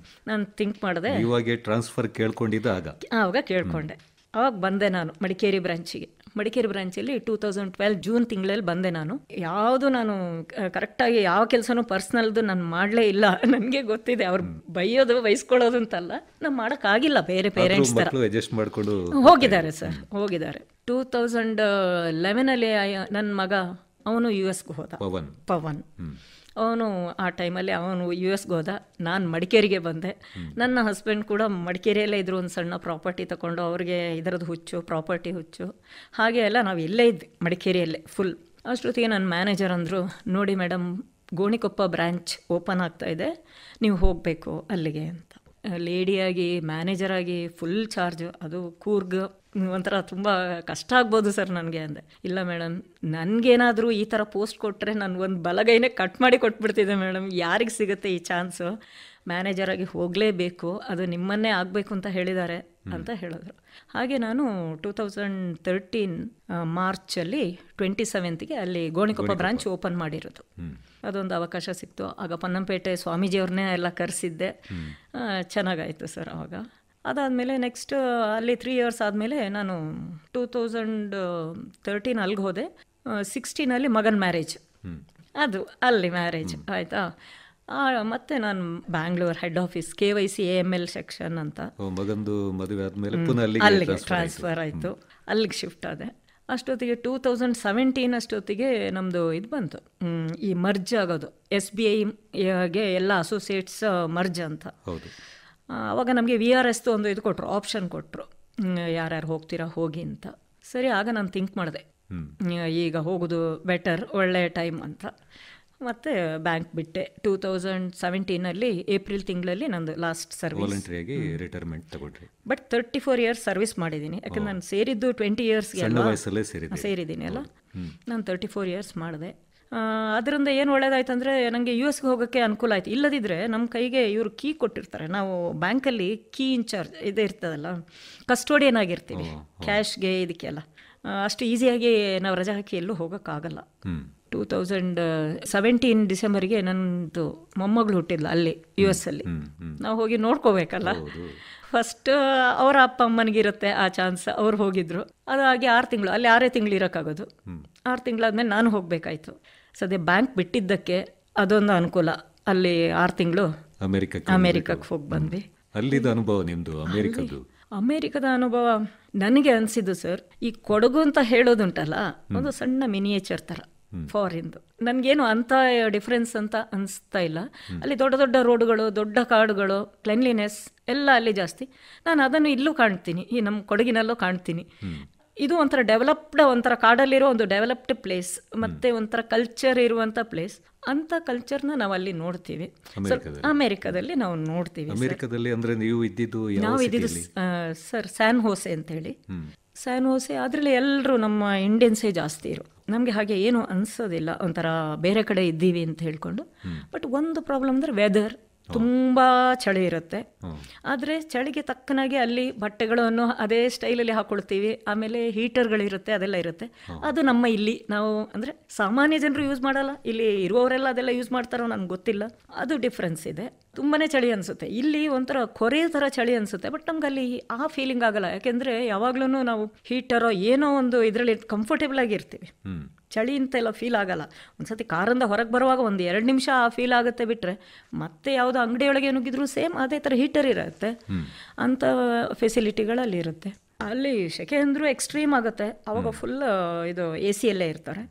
ನಾನು ಥಿಂಕ್ ಮಾಡಿದೆ. ಇವಾಗ ಟ್ರಾನ್ಸ್ಫರ್ ಕೇಳ್ಕೊಂಡಿದ್ದ ಆವಾಗ ಕೇಳ್ಕೊಂಡೆ. ಆವಾಗ ಬಂದೆ ನಾನು ಮಡಿಕೇರಿ ಬ್ರಾಂಚಿಗೆ. ಮಡಿಕೇರಿ ಬ್ರಾಂಚಲ್ಲಿ 2012 ಜೂನ್ ತಿಂಗಳಲ್ಲಿ ಬಂದೆ ನಾನು. ಯಾವುದು ನಾನು ಕರೆಕ್ಟಾಗಿ ಯಾವ ಕೆಲಸನೂ ಪರ್ಸ್ನಲ್ದು ನಾನು ಮಾಡಲೇ ಇಲ್ಲ. ನನಗೆ ಗೊತ್ತಿದೆ ಅವ್ರು ಬೈಯೋದು ಬೈಸ್ಕೊಳ್ಳೋದು ಅಂತಲ್ಲ, ನಾವು ಮಾಡೋಕ್ಕಾಗಿಲ್ಲ, ಬೇರೆ ಪೇರೆಂಟ್ಸ್ ಥರ ಹೋಗಿದ್ದಾರೆ ಸರ್, ಹೋಗಿದ್ದಾರೆ. 2011 ನನ್ನ ಮಗ ಅವನು US ಹೋದ, ಪವನ್. ಅವನು ಆ ಟೈಮಲ್ಲಿ ಅವನು US ಹೋದ, ನಾನು ಮಡಿಕೇರಿಗೆ ಬಂದೆ. ನನ್ನ ಹಸ್ಬೆಂಡ್ ಕೂಡ ಮಡಿಕೇರಿಯಲ್ಲೇ ಇದ್ರು, ಒಂದು ಸಣ್ಣ ಪ್ರಾಪರ್ಟಿ ತಗೊಂಡು, ಅವ್ರಿಗೆ ಇದರದ್ದು ಹುಚ್ಚು, ಪ್ರಾಪರ್ಟಿ ಹುಚ್ಚು, ಹಾಗೆ ಎಲ್ಲ ನಾವು ಇಲ್ಲೇ ಇದ್ವಿ ಮಡಿಕೇರಿಯಲ್ಲೇ ಫುಲ್. ಅಷ್ಟೊತ್ತಿಗೆ ನನ್ನ ಮ್ಯಾನೇಜರ್ ಅಂದರು, ನೋಡಿ ಮೇಡಮ್, ಗೋಣಿಕೊಪ್ಪ ಬ್ರ್ಯಾಂಚ್ ಓಪನ್ ಆಗ್ತಾ ಇದೆ, ನೀವು ಹೋಗಬೇಕು ಅಲ್ಲಿಗೆ ಅಂತ. ಲೇಡಿಯಾಗಿ ಮ್ಯಾನೇಜರಾಗಿ ಫುಲ್ ಚಾರ್ಜು, ಅದು ಕೂರ್ಗ್, ಒಂಥರ ತುಂಬ ಕಷ್ಟ ಆಗ್ಬೋದು ಸರ್ ನನಗೆ ಅಂದೆ. ಇಲ್ಲ ಮೇಡಮ್, ನನಗೇನಾದರೂ ಈ ಥರ ಪೋಸ್ಟ್ ಕೊಟ್ಟರೆ ನಾನು ಒಂದು ಬಲಗೈನೇ ಕಟ್ ಮಾಡಿ ಕೊಟ್ಬಿಡ್ತಿದ್ದೆ ಮೇಡಮ್, ಯಾರಿಗೆ ಸಿಗುತ್ತೆ ಈ ಚಾನ್ಸು, ಮ್ಯಾನೇಜರಾಗಿ ಹೋಗಲೇಬೇಕು, ಅದು ನಿಮ್ಮನ್ನೇ ಆಗಬೇಕು ಅಂತ ಹೇಳಿದ್ದಾರೆ ಅಂತ ಹೇಳಿದ್ರು. ಹಾಗೆ ನಾನು 2013 ಮಾರ್ಚಲ್ಲಿ 27ಗೆ ಅಲ್ಲಿ ಗೋಣಿಕೊಪ್ಪ ಬ್ರಾಂಚ್ ಓಪನ್ ಮಾಡಿರೋದು. ಅದೊಂದು ಅವಕಾಶ ಸಿಕ್ತು. ಆಗ ಪನ್ನಂಪೇಟೆ ಸ್ವಾಮೀಜಿಯವ್ರನ್ನೇ ಎಲ್ಲ ಕರೆಸಿದ್ದೆ, ಚೆನ್ನಾಗಾಯಿತು ಸರ್ ಆವಾಗ. ಅದಾದಮೇಲೆ ನೆಕ್ಸ್ಟ್ ಅಲ್ಲಿ 3 years ಆದಮೇಲೆ ನಾನು 2013 ಅಲ್ಲಿಗೆ ಹೋದೆ. 16 ಮಗನ ಮ್ಯಾರೇಜ್, ಅದು ಅಲ್ಲಿ ಮ್ಯಾರೇಜ್ ಆಯಿತಾ. ಮತ್ತೆ ನಾನು Bangalore head office KYC AML section ಅಂತ, ಮಗಂದು ಮದುವೆ ಆದಮೇಲೆ ಅಲ್ಲಿಗೆ ಟ್ರಾನ್ಸ್ಫರ್ ಆಯಿತು, ಅಲ್ಲಿಗೆ ಶಿಫ್ಟ್ ಆದೆ. ಅಷ್ಟೊತ್ತಿಗೆ 2017 ಅಷ್ಟೊತ್ತಿಗೆ ನಮ್ಮದು ಇದು ಬಂತು, ಈ ಮರ್ಜ್ ಆಗೋದು, SBIಗೆ ಎಲ್ಲ ಅಸೋಸಿಯೇಟ್ಸ್ ಮರ್ಜ್ ಅಂತ. ಆವಾಗ ನಮಗೆ VRS ಒಂದು ಇದು ಕೊಟ್ಟರು, ಆಪ್ಷನ್ ಕೊಟ್ಟರು, ಯಾರ್ಯಾರು ಹೋಗ್ತೀರಾ ಹೋಗಿ ಅಂತ. ಸರಿ, ಆಗ ನಾನು ಥಿಂಕ್ ಮಾಡಿದೆ, ಈಗ ಹೋಗೋದು ಬೆಟರ್, ಒಳ್ಳೆ ಟೈಮ್ ಅಂತ. ಮತ್ತು ಬ್ಯಾಂಕ್ ಬಿಟ್ಟೆ. 2017 ಏಪ್ರಿಲ್ ತಿಂಗಳಲ್ಲಿ ನಂದು ಲಾಸ್ಟ್ ಸರ್ವಿಸ್, ರಿಟೈರ್ಮೆಂಟ್ ತಗೊಂಡ್ರಿ. ಬಟ್ 34 years ಸರ್ವಿಸ್ ಮಾಡಿದ್ದೀನಿ. ಯಾಕಂದ್ರೆ ನಾನು ಸೇರಿದ್ದು 20 yearsಗೆ ಸೇರಿದ್ದೀನಿ ಅಲ್ಲ, ನಾನು 34 years ಮಾಡಿದೆ. ಅದರಿಂದ ಏನು ಒಳ್ಳೇದಾಯ್ತು ಅಂದರೆ ನನಗೆ US ಹೋಗೋಕ್ಕೆ ಅನುಕೂಲ ಆಯಿತು. ಇಲ್ಲದಿದ್ದರೆ ನಮ್ಮ ಕೈಗೆ ಇವರು ಕೀ ಕೊಟ್ಟಿರ್ತಾರೆ, ನಾವು ಬ್ಯಾಂಕಲ್ಲಿ ಕೀ ಇನ್ಚಾರ್ಜ್ ಇದೇ ಇರ್ತದಲ್ಲ, ಕಸ್ಟೋಡಿಯನ್ ಆಗಿರ್ತೀವಿ ಕ್ಯಾಶ್ಗೆ, ಇದಕ್ಕೆಲ್ಲ ಅಷ್ಟು ಈಸಿಯಾಗಿ ನಾವು ರಜೆ ಹಾಕಿ ಎಲ್ಲೂ ಹೋಗೋಕ್ಕಾಗಲ್ಲ. 2017 ಡಿಸೆಂಬರ್ಗೆ ನನ್ನದು ಮೊಮ್ಮಗಳು ಹುಟ್ಟಿದ್ಲು ಅಲ್ಲಿ US ಅಲ್ಲಿ. ನಾವು ಹೋಗಿ ನೋಡ್ಕೋಬೇಕಲ್ಲ. ಫಸ್ಟ್ ಅವರ ಅಪ್ಪ ಅಮ್ಮನಿಗಿರುತ್ತೆ ಆ ಚಾನ್ಸ್, ಅವ್ರು ಹೋಗಿದ್ರು. ಅದಾಗಿ 6 ತಿಂಗಳು, ಅಲ್ಲಿ 6 ತಿಂಗಳು ಇರೋಕ್ಕಾಗೋದು. 6 ತಿಂಗಳಾದ್ಮೇಲೆ ನಾನು ಹೋಗಬೇಕಾಯ್ತು. ಸದ್ಯ ಬ್ಯಾಂಕ್ ಬಿಟ್ಟಿದ್ದಕ್ಕೆ ಅದೊಂದು ಅನುಕೂಲ. ಅಲ್ಲಿ 6 ತಿಂಗಳು ಅಮೇರಿಕಕ್ಕೆ ಹೋಗಿ ಬಂದ್ವಿ. ಅಲ್ಲಿದ ಅನುಭವ ನಿಮ್ದು? ಅಮೇರಿಕದ ಅನುಭವ ನನಗೆ ಅನಿಸಿದ್ದು ಸರ್, ಈ ಕೊಡಗು ಅಂತ ಹೇಳೋದುಂಟಲ್ಲ, ಒಂದು ಸಣ್ಣ ಮಿನಿಯೇಚರ್ ಥರ ಫಾರಿನ್ದು. ನನಗೇನು ಅಂಥ ಡಿಫ್ರೆನ್ಸ್ ಅಂತ ಅನಿಸ್ತಾ ಇಲ್ಲ. ಅಲ್ಲಿ ದೊಡ್ಡ ದೊಡ್ಡ ರೋಡ್ಗಳು, ದೊಡ್ಡ ಕಾಡುಗಳು, ಕ್ಲೆನ್ಲಿನೆಸ್ ಎಲ್ಲ ಅಲ್ಲಿ ಜಾಸ್ತಿ. ನಾನು ಅದನ್ನು ಇಲ್ಲೂ ಕಾಣ್ತೀನಿ, ಈ ನಮ್ಮ ಕೊಡಗಿನಲ್ಲೂ ಕಾಣ್ತೀನಿ. ಇದು ಒಂಥರ ಡೆವಲಪ್ಡ್, ಒಂಥರ ಕಾಡಲ್ಲಿರೋ ಒಂದು ಡೆವಲಪ್ಡ್ ಪ್ಲೇಸ್, ಮತ್ತೆ ಒಂಥರ ಕಲ್ಚರ್ ಇರುವಂಥ ಪ್ಲೇಸ್. ಅಂತ ಕಲ್ಚರ್ನ ನಾವು ಅಲ್ಲಿ ನೋಡ್ತೀವಿ, ಅಮೆರಿಕದಲ್ಲಿ ನಾವು ನೋಡ್ತೀವಿ. ನಾವು ಇದ್ದಿದ್ದು ಸರ್ ಸ್ಯಾನ್ ಹೋಸೆ ಅಂತೇಳಿ. ಸ್ಯಾನ್ ಹೋಸೆ ಅದರಲ್ಲಿ ಎಲ್ಲರೂ ನಮ್ಮ ಇಂಡಿಯನ್ಸೇ ಜಾಸ್ತಿ ಇರು. ನಮಗೆ ಹಾಗೆ ಏನು ಅನಿಸೋದಿಲ್ಲ, ಒಂಥರ ಬೇರೆ ಕಡೆ ಇದ್ದೀವಿ ಅಂತ ಹೇಳ್ಕೊಂಡು. ಬಟ್ ಒಂದು ಪ್ರಾಬ್ಲಮ್ ಅಂದರೆ ವೆದರ್ ತುಂಬ ಚಳಿ ಇರುತ್ತೆ. ಆದರೆ ಚಳಿಗೆ ತಕ್ಕನಾಗಿ ಅಲ್ಲಿ ಬಟ್ಟೆಗಳನ್ನು ಅದೇ ಸ್ಟೈಲಲ್ಲಿ ಹಾಕೊಳ್ತೀವಿ. ಆಮೇಲೆ ಹೀಟರ್ಗಳಿರುತ್ತೆ, ಅದೆಲ್ಲ ಇರುತ್ತೆ. ಅದು ನಮ್ಮ ಇಲ್ಲಿ ನಾವು ಅಂದರೆ ಸಾಮಾನ್ಯ ಜನರು ಯೂಸ್ ಮಾಡಲ್ಲ, ಇಲ್ಲಿ ಇರುವವರೆಲ್ಲ ಅದೆಲ್ಲ ಯೂಸ್ ಮಾಡ್ತಾರೋ ನನಗೆ ಗೊತ್ತಿಲ್ಲ. ಅದು ಡಿಫ್ರೆನ್ಸ್ ಇದೆ. ತುಂಬಾ ಚಳಿ ಅನಿಸುತ್ತೆ. ಇಲ್ಲಿ ಒಂಥರ ಕೊರೆ ಥರ ಚಳಿ ಅನಿಸುತ್ತೆ. ಬಟ್ ನಮ್ಗೆ ಅಲ್ಲಿ ಆ ಫೀಲಿಂಗ್ ಆಗಲ್ಲ. ಯಾಕೆಂದರೆ ಯಾವಾಗ್ಲೂ ನಾವು ಹೀಟರೋ ಏನೋ ಒಂದು ಇದರಲ್ಲಿ ಕಂಫರ್ಟೇಬಲ್ ಆಗಿರ್ತೀವಿ. ಚಳಿ ಅಂತೆಲ್ಲ ಫೀಲ್ ಆಗಲ್ಲ. ಒಂದ್ಸತಿ ಕಾರಿಂದ ಹೊರಗೆ ಬರುವಾಗ 1-2 ನಿಮಿಷ ಆ ಫೀಲ್ ಆಗುತ್ತೆ ಬಿಟ್ಟರೆ, ಮತ್ತೆ ಯಾವುದೋ ಅಂಗಡಿಯೊಳಗೆ ನುಗ್ಗಿದ್ರು ಸೇಮ್ ಅದೇ ಥರ ಹೀಟರ್ ಇರುತ್ತೆ. ಅಂಥ ಫೆಸಿಲಿಟಿಗಳಲ್ಲಿ ಇರುತ್ತೆ. ಅಲ್ಲಿ ಸೆಕೆ ಅಂದರೂ ಎಕ್ಸ್ಟ್ರೀಮ್ ಆಗುತ್ತೆ. ಅವಾಗ ಫುಲ್ ಇದು AC ಯಲ್ಲೇ ಇರ್ತಾರೆ.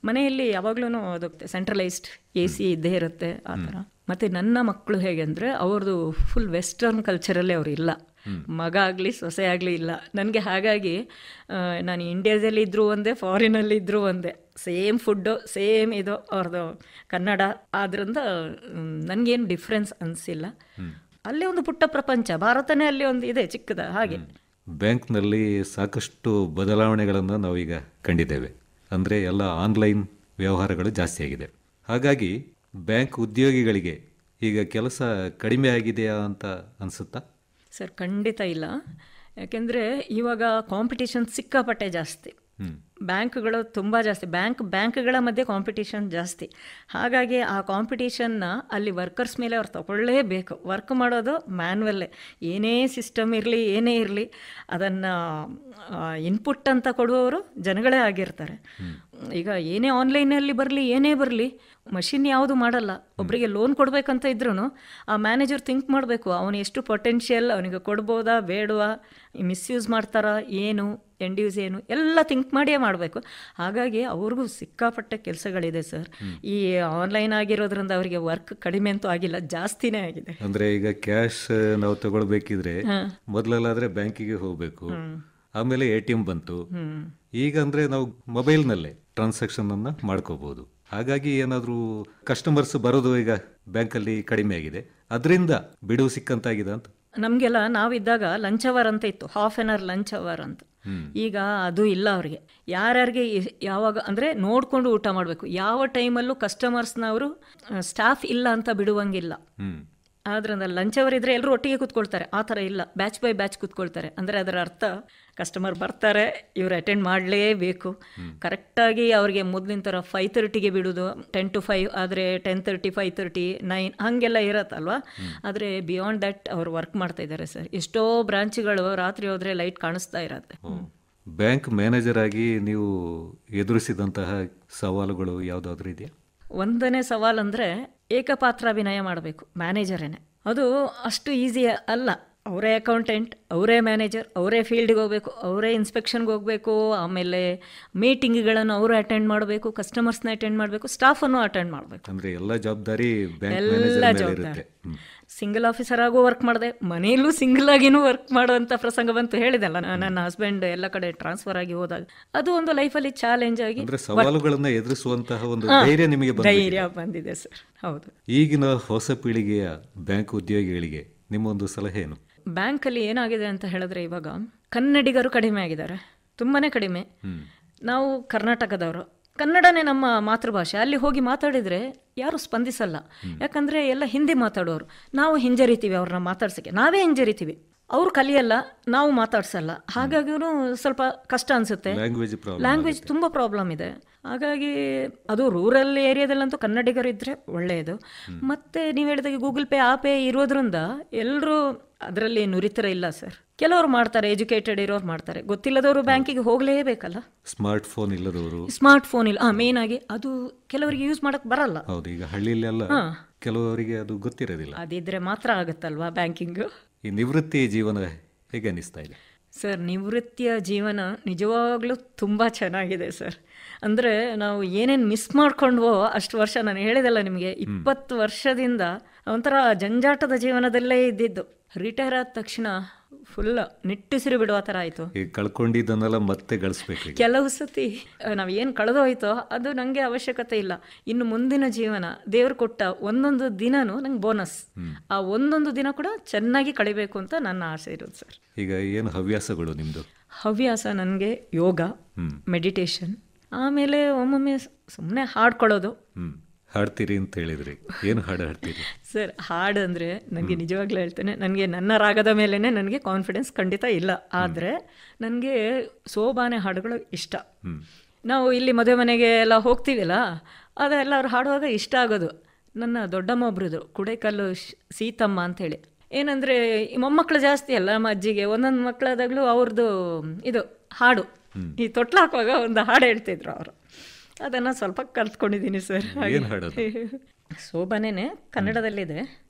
ಮನೆಯಲ್ಲಿ ಯಾವಾಗ್ಲೂ ಅದು ಸೆಂಟ್ರಲೈಸ್ಡ್ AC ಇದ್ದೇ ಇರುತ್ತೆ ಆ ಥರ. ಮತ್ತು ನನ್ನ ಮಕ್ಕಳು ಹೇಗೆ ಅಂದರೆ ಅವ್ರದ್ದು ಫುಲ್ ವೆಸ್ಟರ್ನ್ ಕಲ್ಚರಲ್ಲೇ ಅವರು ಇಲ್ಲ. ಮಗ ಆಗಲಿ ಸೊಸೆ ಆಗಲಿ ಇಲ್ಲ. ನನಗೆ ಹಾಗಾಗಿ ನಾನು ಇಂಡಿಯಾದಲ್ಲಿ ಇದ್ದರೂ ಒಂದೇ, ಫಾರಿನಲ್ಲಿ ಇದ್ದರೂ ಒಂದೇ, ಸೇಮ್ ಫುಡ್ಡು, ಸೇಮ್ ಇದು ಅವ್ರದ್ದು ಕನ್ನಡ. ಆದ್ದರಿಂದ ನನಗೇನು ಡಿಫ್ರೆನ್ಸ್ ಅನಿಸಿಲ್ಲ. ಅಲ್ಲೇ ಒಂದು ಪುಟ್ಟ ಪ್ರಪಂಚ, ಭಾರತನೇ ಅಲ್ಲಿ ಒಂದು ಇದೆ ಚಿಕ್ಕದ ಹಾಗೆ. ಬ್ಯಾಂಕ್ನಲ್ಲಿ ಸಾಕಷ್ಟು ಬದಲಾವಣೆಗಳನ್ನು ನಾವೀಗ ಕಂಡಿದ್ದೇವೆ. ಅಂದರೆ ಎಲ್ಲ ಆನ್ಲೈನ್ ವ್ಯವಹಾರಗಳು ಜಾಸ್ತಿ ಆಗಿದೆ. ಹಾಗಾಗಿ ಬ್ಯಾಂಕ್ ಉದ್ಯೋಗಿಗಳಿಗೆ ಈಗ ಕೆಲಸ ಕಡಿಮೆ ಆಗಿದೆಯಾ ಅಂತ ಅನಿಸುತ್ತಾ? ಸರ್ ಖಂಡಿತ ಇಲ್ಲ. ಯಾಕೆಂದರೆ ಇವಾಗ ಕಾಂಪಿಟೇಷನ್ ಸಿಕ್ಕಾಪಟ್ಟೆ ಜಾಸ್ತಿ. ಬ್ಯಾಂಕ್ಗಳು ತುಂಬ ಜಾಸ್ತಿ, ಬ್ಯಾಂಕ್ಗಳ ಮಧ್ಯೆ ಕಾಂಪಿಟೇಷನ್ ಜಾಸ್ತಿ. ಹಾಗಾಗಿ ಆ ಕಾಂಪಿಟೇಷನ್ನ ಅಲ್ಲಿ ವರ್ಕರ್ಸ್ ಮೇಲೆ ಅವ್ರು ತಗೊಳ್ಳೇಬೇಕು. ವರ್ಕ್ ಮಾಡೋದು ಮ್ಯಾನ್ಯಲ್ಲೇ, ಏನೇ ಸಿಸ್ಟಮ್ ಇರಲಿ ಏನೇ ಇರಲಿ ಅದನ್ನು ಇನ್ಪುಟ್ ಅಂತ ಕೊಡುವವರು ಜನಗಳೇ ಆಗಿರ್ತಾರೆ. ಈಗ ಏನೇ ಆನ್ಲೈನಲ್ಲಿ ಬರಲಿ ಏನೇ ಬರಲಿ, ಮಷಿನ್ ಯಾವುದು ಮಾಡಲ್ಲ. ಒಬ್ಬರಿಗೆ ಲೋನ್ ಕೊಡಬೇಕಂತ ಇದ್ರೂ ಆ ಮ್ಯಾನೇಜರ್ ಥಿಂಕ್ ಮಾಡಬೇಕು, ಅವನು ಎಷ್ಟು ಪೊಟೆನ್ಷಿಯಲ್, ಅವನಿಗೆ ಕೊಡ್ಬೋದಾ ಬೇಡವಾ, ಮಿಸ್ಯೂಸ್ ಮಾಡ್ತಾರಾ ಏನು, ಎಂಡ್ ಯೂಸ್ ಏನು, ಎಲ್ಲ ಥಿಂಕ್ ಮಾಡಿಯೇ ಮಾಡಬೇಕು. ಹಾಗಾಗಿ ಅವ್ರಿಗೂ ಸಿಕ್ಕಾಪಟ್ಟೆ ಕೆಲಸಗಳಿದೆ ಸರ್. ಈ ಆನ್ಲೈನ್ ಆಗಿರೋದ್ರಿಂದ ಅವರಿಗೆ ವರ್ಕ್ ಕಡಿಮೆ ಅಂತೂ ಆಗಿಲ್ಲ, ಜಾಸ್ತಿನೇ ಆಗಿದೆ. ಅಂದರೆ ಈಗ ಕ್ಯಾಶ್ ನಾವು ತಗೊಳ್ಬೇಕಿದ್ರೆ ಮೊದಲೆಲ್ಲಾದರೆ ಬ್ಯಾಂಕಿಗೆ ಹೋಗಬೇಕು, ಆಮೇಲೆ ATM ಬಂತು. ಈಗ ಅಂದರೆ ನಾವು ಮೊಬೈಲ್ನಲ್ಲೇ ಟ್ರಾನ್ಸಾಕ್ಷನ್ ಅನ್ನು ಮಾಡ್ಕೋಬಹುದು. ಹಾಗಾಗಿ ಏನಾದರೂ ಕಸ್ಟಮರ್ಸ್ ಬರೋದು ಈಗ ಬ್ಯಾಂಕಲ್ಲಿ ಕಡಿಮೆ ಆಗಿದೆ, ಅದರಿಂದ ಬಿಡುವು ಸಿಕ್ಕಂತಾಗಿದೆ ಅಂತ. ನಮಗೆಲ್ಲ ನಾವಿದ್ದಾಗ ಲಂಚ್ ಅವರ್ ಅಂತ ಇತ್ತು, half an hour lunch hour ಅಂತ. ಈಗ ಅದು ಇಲ್ಲ ಅವರಿಗೆ. ಯಾರ್ಯಾರಿಗೆ ಯಾವಾಗ ಅಂದರೆ ನೋಡಿಕೊಂಡು ಊಟ ಮಾಡಬೇಕು. ಯಾವ ಟೈಮಲ್ಲೂ ಕಸ್ಟಮರ್ಸ್ನವರು ಸ್ಟಾಫ್ ಇಲ್ಲ ಅಂತ ಬಿಡುವಂಗಿಲ್ಲ. ಆದ್ರಿಂದ ಲಂಚ್ ಅವರ್ ಇದ್ದರೆ ಎಲ್ಲರೂ ಒಟ್ಟಿಗೆ ಕೂತ್ಕೊಳ್ತಾರೆ. ಆ ಥರ ಇಲ್ಲ, ಬ್ಯಾಚ್ ಬೈ ಬ್ಯಾಚ್ ಕೂತ್ಕೊಳ್ತಾರೆ. ಅಂದರೆ ಅದರ ಅರ್ಥ ಕಸ್ಟಮರ್ ಬರ್ತಾರೆ, ಇವ್ರು ಅಟೆಂಡ್ ಮಾಡಲೇಬೇಕು. ಕರೆಕ್ಟಾಗಿ ಅವ್ರಿಗೆ ಮೊದಲಿನ ಥರ 5:30ಗೆ ಬಿಡೋದು, 10 to 5 ಆದರೆ 10:30, 5:30, 9 ಹಾಗೆಲ್ಲ ಇರತ್ತಲ್ವ. ಆದರೆ ಬಿಯಾಂಡ್ ದಟ್ ಅವ್ರು ವರ್ಕ್ ಮಾಡ್ತಾ ಇದ್ದಾರೆ ಸರ್. ಎಷ್ಟೋ ಬ್ರಾಂಚ್ಗಳು ರಾತ್ರಿ ಹೋದರೆ ಲೈಟ್ ಕಾಣಿಸ್ತಾ ಇರತ್ತೆ. ಬ್ಯಾಂಕ್ ಮ್ಯಾನೇಜರ್ ಆಗಿ ನೀವು ಎದುರಿಸಿದಂತಹ ಸವಾಲುಗಳು ಯಾವುದಾದ್ರೂ ಇದೆಯಾ? ಒಂದನೇ ಸವಾಲು ಅಂದರೆ ಏಕಪಾತ್ರಾಭಿನಯ ಮಾಡಬೇಕು ಮ್ಯಾನೇಜರೇನೆ. ಅದು ಅಷ್ಟು ಈಸಿ ಅಲ್ಲ. ಅವರೇ ಅಕೌಂಟೆಂಟ್, ಅವರೇ ಮ್ಯಾನೇಜರ್, ಅವರೇ ಫೀಲ್ಡ್ಗೆ ಹೋಗಬೇಕು, ಅವರೇ ಇನ್ಸ್ಪೆಕ್ಷನ್ಗೆ ಹೋಗಬೇಕು, ಆಮೇಲೆ ಮೀಟಿಂಗ್ಗಳನ್ನು ಅವರು ಅಟೆಂಡ್ ಮಾಡಬೇಕು, ಕಸ್ಟಮರ್ಸ್ನ ಅಟೆಂಡ್ ಮಾಡಬೇಕು, ಸ್ಟಾಫನ್ನು ಅಟೆಂಡ್ ಮಾಡಬೇಕು. ಅಂದರೆ ಎಲ್ಲ ಜವಾಬ್ದಾರಿ ಎಲ್ಲ ಜವಾಬ್ದಾರಿ. ಸಿಂಗಲ್ ಆಫೀಸರ್ ಆಗೋ ವರ್ಕ್ ಮಾಡಿದೆ, ಮನೆಯಲ್ಲೂ ಸಿಂಗಲ್ ಆಗಿನೂ ವರ್ಕ್ ಮಾಡುವಂಥ ಪ್ರಸಂಗ ಬಂತು. ಹೇಳಿದೆಲ್ಲ, ನನ್ನ ಹಸ್ಬೆಂಡ್ ಎಲ್ಲ ಕಡೆ ಟ್ರಾನ್ಸ್ಫರ್ ಆಗಿ ಹೋದಾಗ ಅದು ಒಂದು ಲೈಫಲ್ಲಿ ಚಾಲೆಂಜ್ ಆಗಿ ಸವಾಲುಗಳನ್ನು ಎದುರಿಸುವಂತಹ ಒಂದು ಧೈರ್ಯ ಬಂದಿದೆ ಸರ್. ಹೌದು. ಈಗಿನ ಹೊಸ ಪೀಳಿಗೆಯ ಬ್ಯಾಂಕ್ ಉದ್ಯೋಗಿಗಳಿಗೆ ನಿಮ್ಮೊಂದು ಸಲಹೆ ಏನು? ಬ್ಯಾಂಕಲ್ಲಿ ಏನಾಗಿದೆ ಅಂತ ಹೇಳಿದ್ರೆ, ಇವಾಗ ಕನ್ನಡಿಗರು ಕಡಿಮೆ ಆಗಿದ್ದಾರೆ, ತುಂಬಾ ಕಡಿಮೆ. ನಾವು ಕರ್ನಾಟಕದವರು, ಕನ್ನಡನೇ ನಮ್ಮ ಮಾತೃಭಾಷೆ. ಅಲ್ಲಿ ಹೋಗಿ ಮಾತಾಡಿದರೆ ಯಾರೂ ಸ್ಪಂದಿಸಲ್ಲ. ಯಾಕಂದರೆ ಎಲ್ಲ ಹಿಂದಿ ಮಾತಾಡೋರು. ನಾವು ಹಿಂಜರಿತೀವಿ ಅವ್ರನ್ನ ಮಾತಾಡ್ಸೋಕ್ಕೆ, ನಾವೇ ಹಿಂಜರಿತೀವಿ. ಅವರು ಕಲಿಯಲ್ಲ, ನಾವು ಮಾತಾಡ್ಸಲ್ಲ. ಹಾಗಾಗಿ ಸ್ವಲ್ಪ ಕಷ್ಟ ಅನಿಸುತ್ತೆ. ಲ್ಯಾಂಗ್ವೇಜ್ ತುಂಬ ಪ್ರಾಬ್ಲಮ್ ಇದೆ. ಹಾಗಾಗಿ ಅದು ರೂರಲ್ ಏರಿಯಾದಲ್ಲಂತೂ ಕನ್ನಡಿಗರಿದ್ದರೆ ಒಳ್ಳೆಯದು. ಮತ್ತು ನೀವು ಹೇಳಿದಾಗೆ ಗೂಗಲ್ ಪೇ ಪೇ ಇರೋದ್ರಿಂದ ಎಲ್ಲರೂ ಅದರಲ್ಲಿ ನುರಿತರ ಇಲ್ಲ ಸರ್. ಕೆಲವರು ಮಾಡ್ತಾರೆ, ಎಜುಕೇಟೆಡ್ ಇರೋರು ಮಾಡ್ತಾರೆ, ಗೊತ್ತಿಲ್ಲದವರು ಬ್ಯಾಂಕಿಗೆ ಹೋಗಲೇಬೇಕಲ್ಲ. ಸ್ಮಾರ್ಟ್ ಫೋನ್ ಇಲ್ಲ, ಮೇನ್ ಆಗಿ ಅದು ಕೆಲವರಿಗೆ ಯೂಸ್ ಮಾಡಕ್ಕೆ ಬರಲ್ಲ. ಹೌದು, ಈಗ ಹಳ್ಳಿಲೆಲ್ಲ ಕೆಲವರಿಗೆ ಅದು ಗೊತ್ತಿರೋದಿಲ್ಲ. ಅದಿದ್ರೆ ಮಾತ್ರ ಆಗುತ್ತಲ್ವಾ ಬ್ಯಾಂಕಿಂಗ್. ಈ ನಿವೃತ್ತಿ ಜೀವನ ಹೇಗೆ ಅನಿಸ್ತಾ ಇದೆ ಸರ್? ನಿವೃತ್ತಿಯ ಜೀವನ ನಿಜವಾಗ್ಲೂ ತುಂಬ ಚೆನ್ನಾಗಿದೆ ಸರ್. ಅಂದರೆ ನಾವು ಏನೇನು ಮಿಸ್ ಮಾಡ್ಕೊಂಡ್ವೋ ಅಷ್ಟು ವರ್ಷ, ನಾನು ಹೇಳಿದಲ್ಲ ನಿಮಗೆ, 20 ವರ್ಷದಿಂದ ಒಂಥರ ಜಂಜಾಟದ ಜೀವನದಲ್ಲೇ ಇದ್ದಿದ್ದು. ರಿಟೈರ್ ಆದ ತಕ್ಷಣ ಫುಲ್ ನಿಟ್ಟುಸಿರು ಬಿಡುವ ಥರ ಆಯಿತು. ಕಳ್ಕೊಂಡಿದ್ದನ್ನೆಲ್ಲ ಮತ್ತೆ ಗಳಿಸ್ಬೇಕು. ಕೆಲವು ಸತಿ ನಾವು ಏನು ಕಳೆದೋಯ್ತೋ ಅದು ನನಗೆ ಅವಶ್ಯಕತೆ ಇಲ್ಲ. ಇನ್ನು ಮುಂದಿನ ಜೀವನ ದೇವರು ಕೊಟ್ಟ ಒಂದೊಂದು ದಿನನೂ ನಂಗೆ ಬೋನಸ್. ಆ ಒಂದೊಂದು ದಿನ ಕೂಡ ಚೆನ್ನಾಗಿ ಕಳಿಬೇಕು ಅಂತ ನನ್ನ ಆಸೆ ಇರೋದು ಸರ್. ಈಗ ಏನು ಹವ್ಯಾಸಗಳು ನಿಮ್ಮದು? ಹವ್ಯಾಸ ನನಗೆ ಯೋಗ, ಮೆಡಿಟೇಷನ್, ಆಮೇಲೆ ಒಮ್ಮೊಮ್ಮೆ ಸುಮ್ಮನೆ ಹಾಡ್ಕೊಳ್ಳೋದು. ಹಾಡ್ತೀರಿ ಅಂತ ಹೇಳಿದ್ರಿ, ಏನು ಹಾಡು ಹಾಡ್ತೀರಿ ಸರ್? ಹಾಡು ಅಂದರೆ ನನಗೆ ನಿಜವಾಗ್ಲೂ ಹೇಳ್ತೇನೆ, ನನಗೆ ನನ್ನ ರಾಗದ ಮೇಲೇ ನನಗೆ ಕಾನ್ಫಿಡೆನ್ಸ್ ಖಂಡಿತ ಇಲ್ಲ. ಆದರೆ ನನಗೆ ಸೋಬಾನೆ ಹಾಡುಗಳು ಇಷ್ಟ. ನಾವು ಇಲ್ಲಿ ಮದುವೆ ಮನೆಗೆ ಎಲ್ಲ ಹೋಗ್ತೀವಲ್ಲ, ಅದೆಲ್ಲ ಅವ್ರು ಹಾಡುವಾಗ ಇಷ್ಟ ಆಗೋದು. ನನ್ನ ದೊಡ್ಡಮ್ಮ ಒಬ್ರದ್ದು ಕುಡೇಕಲ್ಲು ಸೀತಮ್ಮ ಅಂಥೇಳಿ. ಏನಂದರೆ ಮೊಮ್ಮಕ್ಕಳು ಜಾಸ್ತಿ ಅಲ್ಲ ನಮ್ಮ ಅಜ್ಜಿಗೆ, ಒಂದೊಂದು ಮಕ್ಕಳಾದಾಗಲೂ ಅವ್ರದ್ದು ಇದು ಹಾಡು, ಈ ತೊಟ್ಲು ಹಾಕುವಾಗ ಒಂದು ಹಾಡು ಹೇಳ್ತಿದ್ರು ಅವರು. ಅದನ್ನು ಸ್ವಲ್ಪ ಕಲ್ತ್ಕೊಂಡಿದ್ದೀನಿ ಸರ್. ಸೋಬಾನೇನೆ, ಕನ್ನಡದಲ್ಲಿದೆ.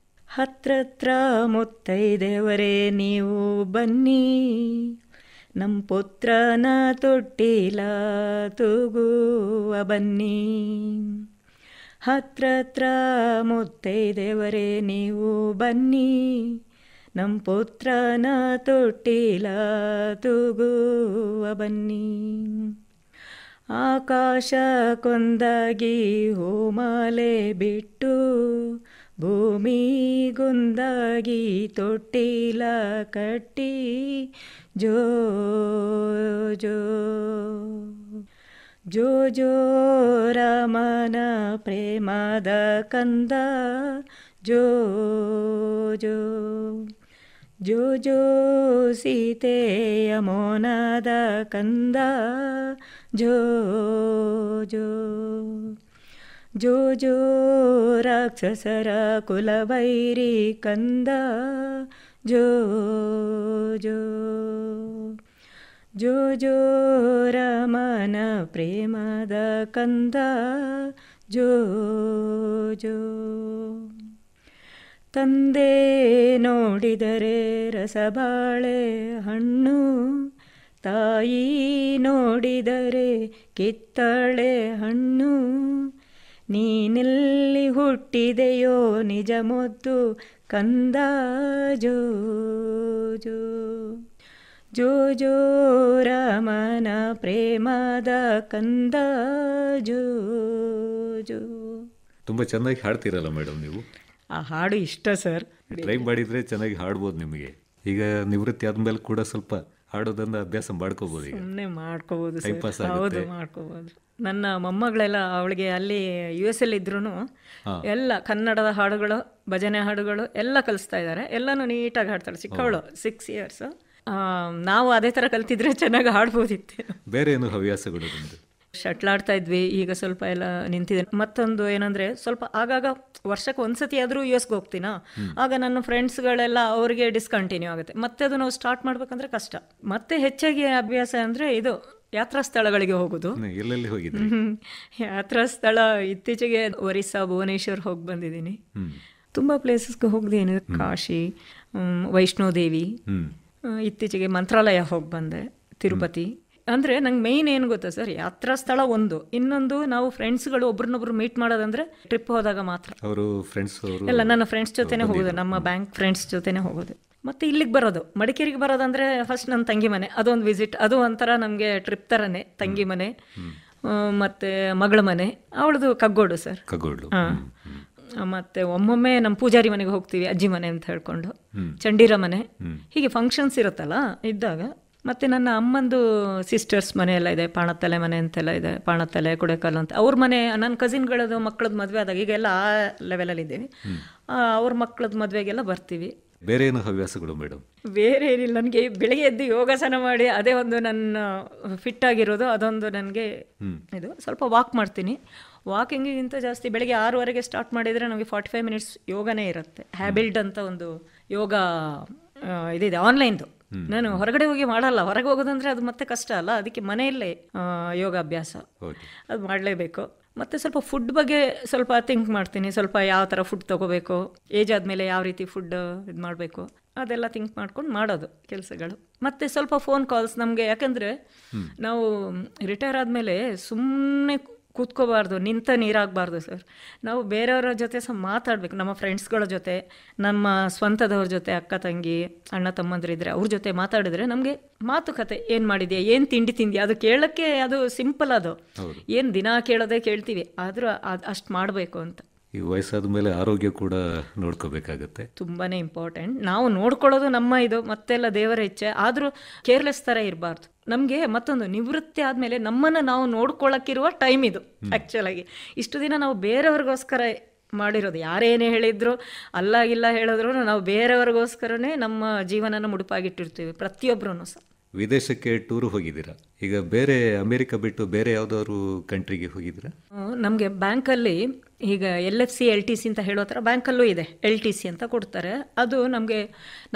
ಹತ್ರತ್ರ ಮುತ್ತೈದೆವರೇ ನೀವು ಬನ್ನಿ, ನಮ್ಮ ಪುತ್ರನ ತೊಟ್ಟಿಲ ತೂಗುವ ಬನ್ನಿ. ಹತ್ರತ್ರ ಮುತ್ತೈದೆವರೇ ನೀವು ಬನ್ನಿ, ನಮ್ಮ ಪುತ್ರನ ತೊಟ್ಟಿಲ ತೂಗುವ ಬನ್ನಿ. ಆಕಾಶಕ್ಕೊಂದಾಗಿ ಹೂಮಾಲೆ ಬಿಟ್ಟು, ಭೂಮಿಗೊಂದಾಗಿ ತೊಟ್ಟಿಲ ಕಟ್ಟಿ, ಜೋ ಜೋ ಜೋ ಜೋ ರಾಮನ ಪ್ರೇಮದ ಕಂದ, ಜೋ ಜೋ ಜೋ ಜೋ ಸೀತೆಯ ಮೋನದ ಕಂದ, ಜೋ ಜೋ ಜೋ ಜೋ ರಾಕ್ಷಸರ ಕುಲವೈರಿ ಕಂದ, ಜೋ ಜೋ ಜೋ ಜೋ ರಾಮನ ಪ್ರೇಮದ ಕಂದ, ಜೋ ಜೋ. ತಂದೆ ನೋಡಿದರೆ ರಸಬಾಳೆ ಹಣ್ಣು, ತಾಯಿ ನೋಡಿದರೆ ಕಿತ್ತಳೆ ಹಣ್ಣು. ನೀನೆಲ್ಲಿ ಹುಟ್ಟಿದೆಯೋ ನಿಜ ಮುದ್ದು ಕಂದ, ಜೋ ಜೋ ಜೋ ಜೋ ರಾಮನ ಪ್ರೇಮದ ಕಂದ, ಜೋ ಜೋ. ತುಂಬ ಚೆನ್ನಾಗಿ ಹಾಡ್ತೀರಲ್ಲ ಮೇಡಮ್ ನೀವು? ಆ ಹಾಡು ಇಷ್ಟ ಸರ್. ಟ್ರೈ ಮಾಡಿದರೆ ಚೆನ್ನಾಗಿ ಹಾಡ್ಬೋದು ನಿಮಗೆ. ಈಗ ನಿವೃತ್ತಿ ಆದಮೇಲೆ ಕೂಡ ಸ್ವಲ್ಪ ಹಾಡೋದನ್ನ ಅಭ್ಯಾಸ ಮಾಡ್ಕೋಬೋದು. ಸುಮ್ಮನೆ ಮಾಡ್ಕೋಬೋದು ಸರ್. ಹೌದು, ಮಾಡ್ಕೋಬೋದು. ನನ್ನ ಮೊಮ್ಮಗಳೆಲ್ಲ, ಅವಳಿಗೆ ಅಲ್ಲಿ US ಇದ್ರೂ ಎಲ್ಲ ಕನ್ನಡದ ಹಾಡುಗಳು, ಭಜನೆ ಹಾಡುಗಳು ಎಲ್ಲ ಕಲಿಸ್ತಾ ಇದ್ದಾರೆ. ಎಲ್ಲನೂ ನೀಟಾಗಿ ಹಾಡ್ತಾಳೆ. ಚಿಕ್ಕವಳು, 6 years. ನಾವು ಅದೇ ಥರ ಕಲ್ತಿದ್ರೆ ಚೆನ್ನಾಗಿ ಹಾಡ್ಬೋದಿತ್ತು. ಬೇರೆ ಏನು ಹವ್ಯಾಸಗಳು ನಿಮ್ಮದು? ಶಟ್ಲ್ ಆಡ್ತಾ ಇದ್ವಿ, ಈಗ ಸ್ವಲ್ಪ ಎಲ್ಲ ನಿಂತಿದೆ. ಮತ್ತೊಂದು ಏನಂದರೆ, ಸ್ವಲ್ಪ ಆಗಾಗ ವರ್ಷಕ್ಕೆ ಒಂದ್ಸತಿ ಆದರೂ US ಹೋಗ್ತೀನಾ, ಆಗ ನನ್ನ ಫ್ರೆಂಡ್ಸ್ಗಳೆಲ್ಲ ಅವ್ರಿಗೆ ಡಿಸ್ಕಂಟಿನ್ಯೂ ಆಗುತ್ತೆ. ಮತ್ತೆ ಅದು ನಾವು ಸ್ಟಾರ್ಟ್ ಮಾಡ್ಬೇಕಂದ್ರೆ ಕಷ್ಟ. ಮತ್ತೆ ಹೆಚ್ಚಾಗಿ ಅಭ್ಯಾಸ ಅಂದರೆ ಇದು ಯಾತ್ರಾ ಸ್ಥಳಗಳಿಗೆ ಹೋಗೋದು. ಎಲ್ಲೆಲ್ಲಿ ಹೋಗಿದ್ರಿ? ಯಾತ್ರಾ ಸ್ಥಳ ಇತ್ತೀಚೆಗೆ ಒರಿಸ್ಸಾ, ಭುವನೇಶ್ವರ್ ಹೋಗಿ ಬಂದಿದ್ದೀನಿ. ತುಂಬ ಪ್ಲೇಸಸ್ಗೆ ಹೋಗಿದ್ದೀನಿ. ಕಾಶಿ, ವೈಷ್ಣೋದೇವಿ, ಇತ್ತೀಚೆಗೆ ಮಂತ್ರಾಲಯ ಹೋಗಿ ಬಂದೆ, ತಿರುಪತಿ. ಅಂದರೆ ನಂಗೆ ಮೇಯ್ನ್ ಏನು ಗೊತ್ತಾ ಸರ್, ಯಾತ್ರಾ ಸ್ಥಳ ಒಂದು, ಇನ್ನೊಂದು ನಾವು ಫ್ರೆಂಡ್ಸ್ಗಳು ಒಬ್ರನ್ನೊಬ್ರು ಮೀಟ್ ಮಾಡೋದಂದ್ರೆ ಟ್ರಿಪ್ ಹೋದಾಗ ಮಾತ್ರ. ಅವರು ಫ್ರೆಂಡ್ಸ್ ಎಲ್ಲ ನನ್ನ ಫ್ರೆಂಡ್ಸ್ ಜೊತೆನೇ ಹೋಗೋದು, ನಮ್ಮ ಬ್ಯಾಂಕ್ ಫ್ರೆಂಡ್ಸ್ ಜೊತೆನೇ ಹೋಗೋದು. ಮತ್ತು ಇಲ್ಲಿಗೆ ಬರೋದು, ಮಡಿಕೇರಿಗೆ ಬರೋದಂದರೆ ಫಸ್ಟ್ ನನ್ನ ತಂಗಿ ಮನೆ, ಅದೊಂದು ವಿಸಿಟ್. ಅದು ಒಂಥರ ನಮಗೆ ಟ್ರಿಪ್ ಥರನೇ. ತಂಗಿ ಮನೆ, ಮತ್ತು ಮಗಳ ಮನೆ, ಅವಳದು ಕಗ್ಗೋಡು ಸರ್. ಹಾಂ. ಮತ್ತು ಒಮ್ಮೊಮ್ಮೆ ನಮ್ಮ ಪೂಜಾರಿ ಮನೆಗೆ ಹೋಗ್ತೀವಿ, ಅಜ್ಜಿ ಮನೆ ಅಂತ ಹೇಳ್ಕೊಂಡು, ಚಂಡೀರ ಮನೆ, ಹೀಗೆ ಫಂಕ್ಷನ್ಸ್ ಇರುತ್ತಲ್ಲ ಇದ್ದಾಗ. ಮತ್ತು ನನ್ನ ಅಮ್ಮಂದು ಸಿಸ್ಟರ್ಸ್ ಮನೆ ಎಲ್ಲ ಇದೆ, ಪಾಣತ್ತಲೆ ಮನೆ ಅಂತೆಲ್ಲ ಇದೆ, ಪಾಣತ್ತಲೆ, ಕುಡೇಕಲ್ ಅಂತ. ಅವ್ರ ಮನೆ, ನನ್ನ ಕಸಿನ್ಗಳದ್ದು ಮಕ್ಕಳದ್ದು ಮದುವೆ ಆದಾಗ, ಈಗೆಲ್ಲ ಆ ಲೆವೆಲಲ್ಲಿ ಇದ್ದೀವಿ, ಅವ್ರ ಮಕ್ಕಳದ್ದು ಮದುವೆಗೆಲ್ಲ ಬರ್ತೀವಿ. ಬೇರೆ ಏನು ಹವ್ಯಾಸಗಳು ಮೇಡಮ್? ಬೇರೆ ಏನಿಲ್ಲ, ನನಗೆ ಬೆಳಗ್ಗೆ ಎದ್ದು ಯೋಗಾಸನ ಮಾಡಿ ಅದೇ ಒಂದು ನನ್ನ ಫಿಟ್ ಆಗಿರೋದು, ಅದೊಂದು ನನಗೆ ಇದು. ಸ್ವಲ್ಪ ವಾಕ್ ಮಾಡ್ತೀನಿ. ವಾಕಿಂಗಿಗಿಂತ ಜಾಸ್ತಿ ಬೆಳಗ್ಗೆ 6:15 ಸ್ಟಾರ್ಟ್ ಮಾಡಿದರೆ ನಮಗೆ 45 ಮಿನಿಟ್ಸ್ ಯೋಗನೇ ಇರುತ್ತೆ. ಹ್ಯಾಬಿಲ್ಡ್ ಅಂತ ಒಂದು ಯೋಗ ಇದಿದೆ ಆನ್ಲೈನ್ದು. ನಾನು ಹೊರಗಡೆ ಹೋಗಿ ಮಾಡಲ್ಲ, ಹೊರಗೆ ಹೋಗೋದಂದ್ರೆ ಅದು ಮತ್ತೆ ಕಷ್ಟ ಅಲ್ಲ, ಅದಕ್ಕೆ ಮನೆಯಲ್ಲೇ ಯೋಗಾಭ್ಯಾಸ ಅದು ಮಾಡಲೇಬೇಕು. ಮತ್ತು ಸ್ವಲ್ಪ ಫುಡ್ ಬಗ್ಗೆ ಸ್ವಲ್ಪ ಥಿಂಕ್ ಮಾಡ್ತೀನಿ. ಸ್ವಲ್ಪ ಯಾವ ಥರ ಫುಡ್ ತೊಗೋಬೇಕು, ಏಜ್ ಆದಮೇಲೆ ಯಾವ ರೀತಿ ಫುಡ್ ಇದು ಮಾಡಬೇಕು, ಅದೆಲ್ಲ ಥಿಂಕ್ ಮಾಡ್ಕೊಂಡು ಮಾಡೋದು ಕೆಲಸಗಳು. ಮತ್ತು ಸ್ವಲ್ಪ ಫೋನ್ ಕಾಲ್ಸ್ ನಮಗೆ, ಯಾಕಂದರೆ ನಾವು ರಿಟೈರ್ ಆದಮೇಲೆ ಸುಮ್ಮನೆ ಕೂತ್ಕೋಬಾರ್ದು, ನಿಂತ ನೀರಾಗಬಾರ್ದು ಸರ್. ನಾವು ಬೇರೆಯವರ ಜೊತೆ ಸಹ ಮಾತಾಡಬೇಕು, ನಮ್ಮ ಫ್ರೆಂಡ್ಸ್ಗಳ ಜೊತೆ, ನಮ್ಮ ಸ್ವಂತದವ್ರ ಜೊತೆ, ಅಕ್ಕ ತಂಗಿ ಅಣ್ಣ ತಮ್ಮಂದಿರಿದ್ರೆ ಅವ್ರ ಜೊತೆ ಮಾತಾಡಿದ್ರೆ ನಮಗೆ ಮಾತುಕತೆ, ಏನು ಮಾಡಿದ್ಯಾ, ಏನು ತಿಂಡಿ ತಿಂದ್ಯಾ, ಅದು ಕೇಳೋಕ್ಕೆ ಅದು ಸಿಂಪಲ್. ಅದು ಏನು ದಿನ ಕೇಳೋದೇ ಕೇಳ್ತೀವಿ, ಆದರೂ ಅಷ್ಟು ಮಾಡಬೇಕು ಅಂತ. ಈ ವಯಸ್ಸಾದ ಮೇಲೆ ಆರೋಗ್ಯ ಕೂಡ ನೋಡ್ಕೋಬೇಕಾಗತ್ತೆ, ತುಂಬಾ ಇಂಪಾರ್ಟೆಂಟ್. ನಾವು ನೋಡ್ಕೊಳ್ಳೋದು ನಮ್ಮ ಇದು, ಮತ್ತೆಲ್ಲ ದೇವರ ಇಚ್ಛೆ, ಆದರೂ ಕೇರ್ಲೆಸ್ ಥರ ಇರಬಾರ್ದು. ನಮಗೆ ಮತ್ತೊಂದು ನಿವೃತ್ತಿ ಆದಮೇಲೆ ನಮ್ಮನ್ನು ನಾವು ನೋಡ್ಕೊಳ್ಳೋಕ್ಕಿರುವ ಟೈಮ್ ಇದು. ಆ್ಯಕ್ಚುಲಾಗಿ ಇಷ್ಟು ದಿನ ನಾವು ಬೇರೆಯವ್ರಿಗೋಸ್ಕರ ಮಾಡಿರೋದು, ಯಾರೇನೇ ಹೇಳಿದ್ರು ಅಲ್ಲಾಗಿಲ್ಲ ಹೇಳಿದ್ರು ನಾವು ಬೇರೆಯವ್ರಿಗೋಸ್ಕರನೇ ನಮ್ಮ ಜೀವನನ ಮುಡುಪಾಗಿಟ್ಟಿರ್ತೀವಿ ಪ್ರತಿಯೊಬ್ಬರೂ ಸಹ. ವಿದೇಶಕ್ಕೆ ಟೂರ್ ಹೋಗಿದ್ದೀರಾ? ಈಗ ಬೇರೆ ಅಮೆರಿಕ ಬಿಟ್ಟು ಬೇರೆ ಯಾವುದಾದ್ರು ಕಂಟ್ರಿಗೆ ಹೋಗಿದ್ದೀರಾ? ನಮಗೆ ಬ್ಯಾಂಕಲ್ಲಿ ಈಗ LFC LTC ಅಂತ ಹೇಳೋ ಥರ ಬ್ಯಾಂಕಲ್ಲೂ ಇದೆ, LTC ಅಂತ ಕೊಡ್ತಾರೆ. ಅದು ನಮಗೆ